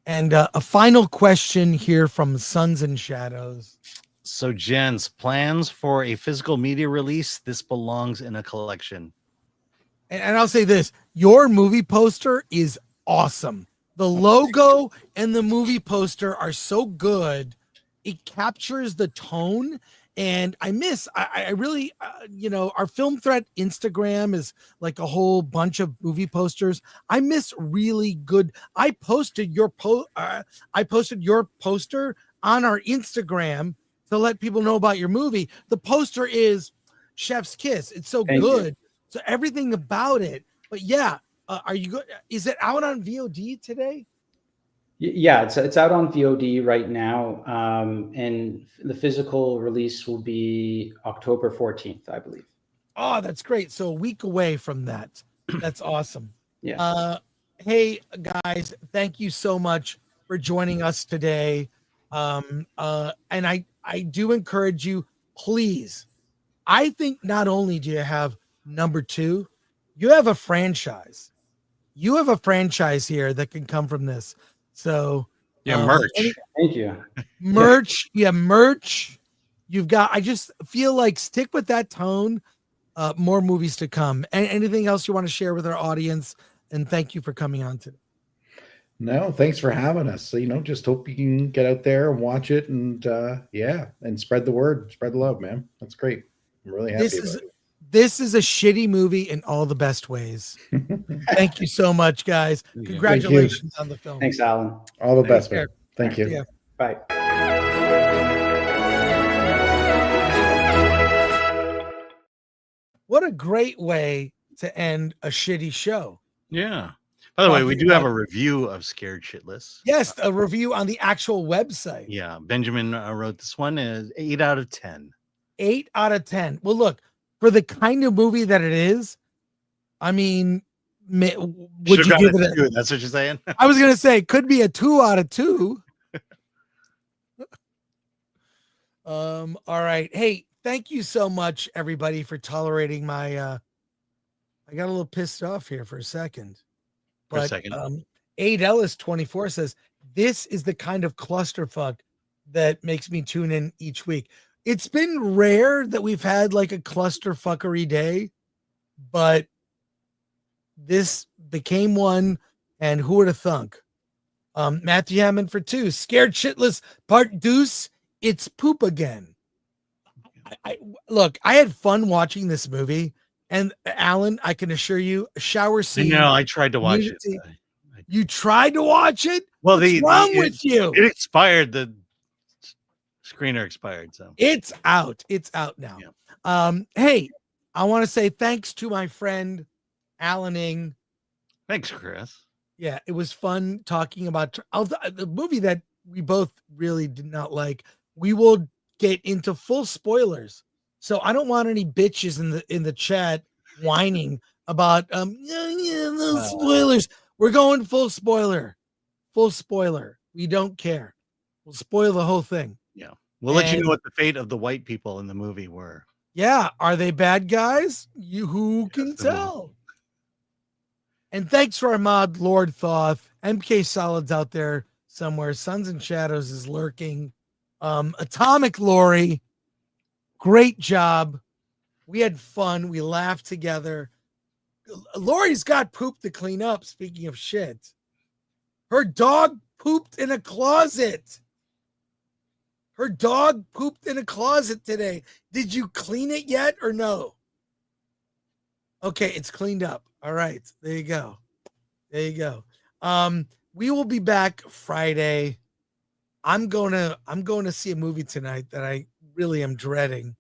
And a final question here from Sons and Shadows. So, Jens, plans for a physical media release? This belongs in a collection. And I'll say this: your movie poster is awesome. The logo and the movie poster are so good. It captures the tone. And I really, our Film Threat Instagram is like a whole bunch of movie posters. I miss really good. I posted your poster on our Instagram to let people know about your movie. The poster is Chef's Kiss. It's so good. So everything about it. But yeah, are you good? Is it out on VOD today? Yeah, it's out on VOD right now, and the physical release will be October 14th, I believe. Oh, that's great. So a week away from that. That's awesome. Yeah. Hey guys, thank you so much for joining us today. And I do encourage you, please. I think not only do you have number 2, you have a franchise. You have a franchise here that can come from this. So yeah, merch. Thank you. Merch. Yeah, merch. You've got. I just feel like stick with that tone. More movies to come. And anything else you want to share with our audience? And thank you for coming on today. No, thanks for having us. So, just hope you can get out there and watch it, and and spread the word, spread the love, man. That's great. I'm really happy. This is a shitty movie in all the best ways. Thank you so much, guys. Congratulations on the film. Thanks, Alan. All the best, man. Thank you. Yeah. Bye. What a great way to end a shitty show. Yeah. By the way, we do have a review of Scared Shitless. Yes, a review on the actual website. Yeah. Benjamin wrote this one is 8 out of 10. 8 out of 10. Well, look, for the kind of movie that it is, I mean, would you give it a 2? That's what you're saying? I was going to say, could be a 2 out of 2. All right. Hey, thank you so much, everybody, for tolerating my, I got a little pissed off here for a second. But Aid Ellis 24 says, this is the kind of clusterfuck that makes me tune in each week. It's been rare that we've had like a clusterfuckery day, but this became one, and who would have thunk? Matthew Hammond for 2. Scared Shitless Part Deuce. It's poop again. Look, I had fun watching this movie, and Alan, I can assure you, a shower scene. I tried to watch it. You tried to watch it? Well, what's wrong with you? It expired. The Screener expired, so it's out. It's out now. Hey, I want to say thanks to my friend Alan Ng. Thanks, Chris. Yeah, it was fun talking about the movie that we both really did not like. We will get into full spoilers, so I don't want any bitches in the chat whining about those spoilers. We're going full spoiler. We don't care. We'll spoil the whole thing. Yeah, we'll let you know what the fate of the white people in the movie were. Yeah, are they bad guys? Who can tell? And thanks for our mod, Lord Thoth. MK Solid's out there somewhere. Sons and Shadows is lurking. Atomic Lori, great job. We had fun. We laughed together. Lori's got poop to clean up, speaking of shit. Her dog pooped in a closet. Her dog pooped in a closet today. Did you clean it yet or no? Okay, it's cleaned up. All right, there you go. We will be back Friday. I'm going to see a movie tonight that I really am dreading,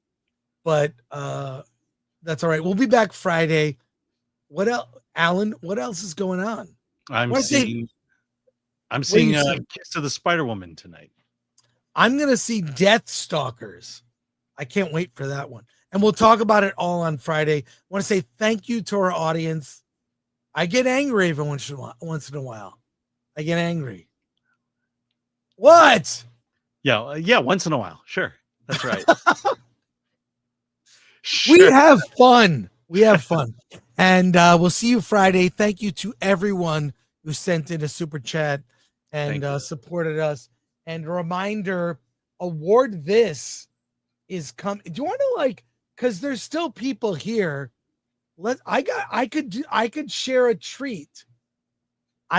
but that's all right. We'll be back Friday. What else, Alan? What else is going on? I'm seeing Kiss of the Spider-Woman tonight. I'm going to see Death Stalkers. I can't wait for that one. And we'll talk about it all on Friday. I want to say thank you to our audience. I get angry every once in a while. I get angry. What? Yeah, once in a while. Sure. That's right. We have fun. And we'll see you Friday. Thank you to everyone who sent in a super chat and supported us. And a reminder, Award This is coming. Do you want to because there's still people here. I could share a treat. Do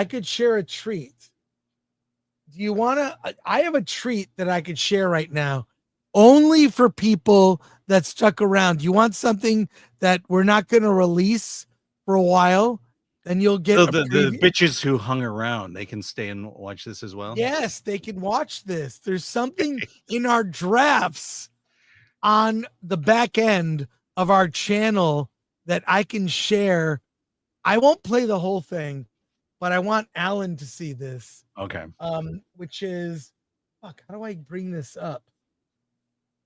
you want to? I have a treat that I could share right now, only for people that stuck around. Do you want something that we're not going to release for a while? Then you'll get the bitches who hung around. They can stay and watch this as well. Yes, they can watch this. There's something in our drafts on the back end of our channel that I can share. I won't play the whole thing, but I want Alan to see this. Okay. Which is, how do I bring this up?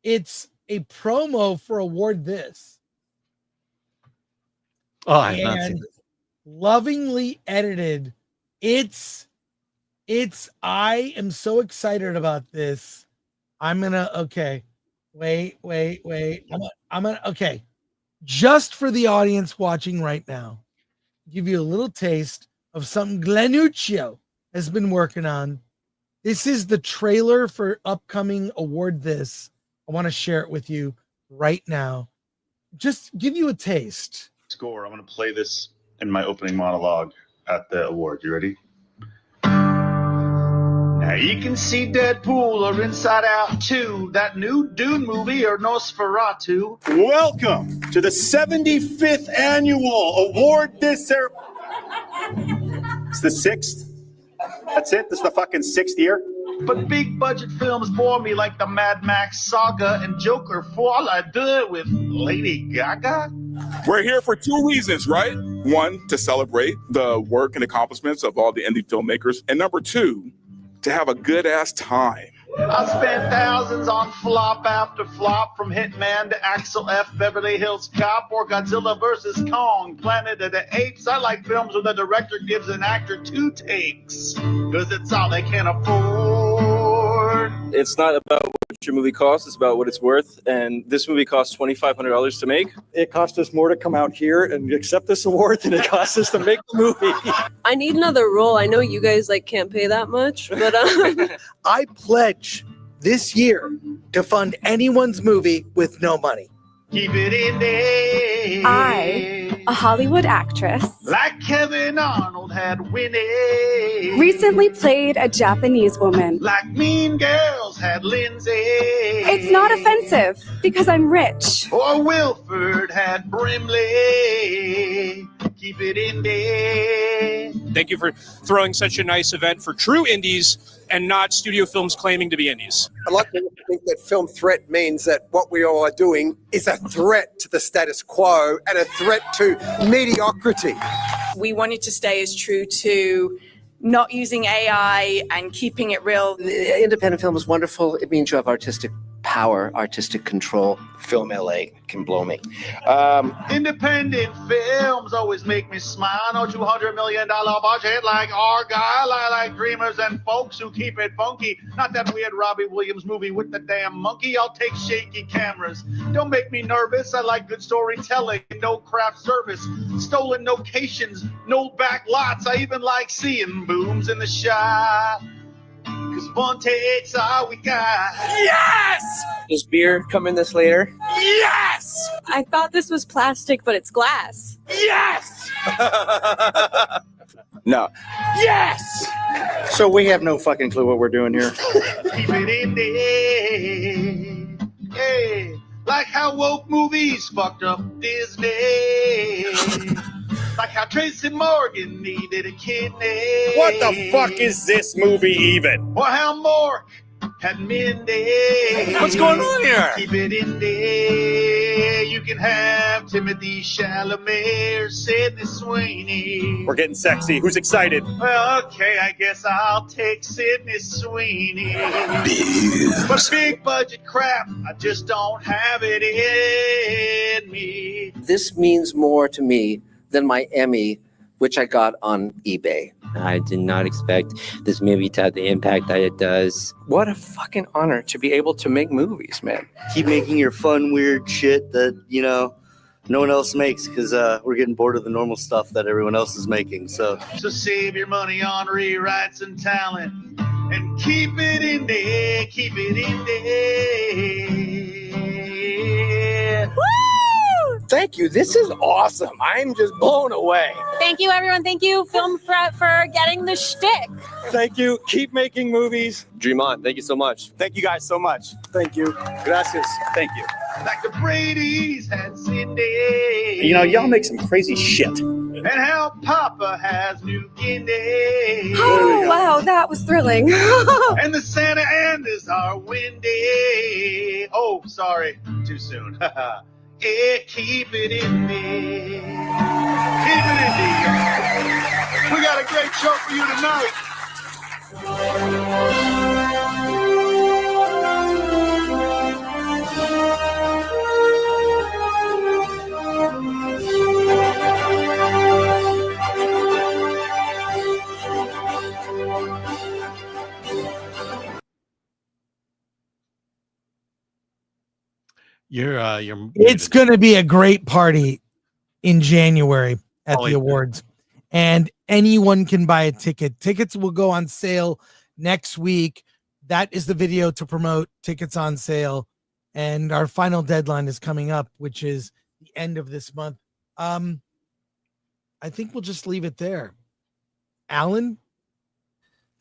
It's a promo for Award This. Oh, I have not seen this. Lovingly edited. I am so excited about this. I'm gonna wait. I'm gonna just for the audience watching right now, give you a little taste of something Glenuccio has been working on. This is the trailer for upcoming Award This. I want to share it with you right now. Just give you a taste. Score. I'm going to play this in my opening monologue at the award. You ready? Now you can see Deadpool or Inside Out 2, that new Dune movie or Nosferatu. Welcome to the 75th annual Award This. It's the 6th. That's it. This is the fucking 6th year. But big budget films bore me like the Mad Max saga and Joker for all I do it with Lady Gaga. We're here for two reasons, right? One, to celebrate the work and accomplishments of all the indie filmmakers. And number two, to have a good ass time. I spent thousands on flop after flop, from Hitman to Axel F, Beverly Hills Cop, or Godzilla vs. Kong, Planet of the Apes. I like films where the director gives an actor 2 takes, because it's all they can afford. It's not about what your movie costs, it's about what it's worth. And this movie costs $2,500 to make. It cost us more to come out here and accept this award than it cost us to make the movie. I need another role. I know you guys can't pay that much, but I pledge this year to fund anyone's movie with no money. Keep it in there. I, a Hollywood actress, like Kevin Arnold had Winnie, recently played a Japanese woman. Like Mean Girls had Lindsay. It's not offensive because I'm rich. Or Wilford had Brimley. Keep it indie. Thank you for throwing such a nice event for true indies and not studio films claiming to be indies. I like to think that film threat means that what we all are doing is a threat to the status quo and a threat to mediocrity. We wanted to stay as true to not using AI and keeping it real. Independent film is wonderful. It means you have artistic power, artistic control. Film LA can blow me. Independent films always make me smile. No $200 million budget like Argyle. I like dreamers and folks who keep it funky. Not that weird Robbie Williams movie with the damn monkey. I'll take shaky cameras. Don't make me nervous. I like good storytelling, no craft service, stolen locations, no back lots. I even like seeing booms in the shot. Cause one take's all we got. Yes! Does beer come in this later? Yes! I thought this was plastic, but it's glass. Yes! No. Yes! So we have no fucking clue what we're doing here. Keep it in there. Hey, like how woke movies fucked up Disney. Like how Tracy Morgan needed a kidney. What the fuck is this movie even? Or how Mork had Mindy. What's going on here? Keep it in there. You can have Timothy Chalamet or Sydney Sweeney. We're getting sexy. Who's excited? Well, okay, I guess I'll take Sydney Sweeney. But big budget crap, I just don't have it in me. This means more to me than my Emmy, which I got on eBay. I did not expect this movie to have the impact that it does. What a fucking honor to be able to make movies, man. Keep making your fun, weird shit that, no one else makes, because we're getting bored of the normal stuff that everyone else is making. So save your money on rewrites and talent and keep it in there, keep it in there. Woo! Thank you. This is awesome. I'm just blown away. Thank you, everyone. Thank you, Film Threat, for getting the shtick. Thank you. Keep making movies. Dream on. Thank you so much. Thank you guys so much. Thank you. Gracias. Thank you. Like the Brady's had Cindy. Y'all make some crazy shit. And how Papa has New Guinea. Oh, wow, that was thrilling. And the Santa Anas are windy. Oh, sorry, too soon. Yeah, keep it in me. Keep it in me. We got a great show for you tonight. It's going to be a great party in January at the awards, and anyone can buy a ticket. Tickets will go on sale next week. That is the video to promote tickets on sale, and our final deadline is coming up, which is the end of this month. I think we'll just leave it there. Alan?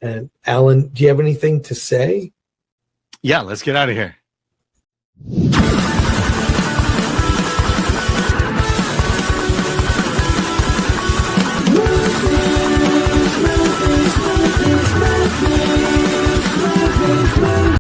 And Alan, do you have anything to say? Yeah, let's get out of here.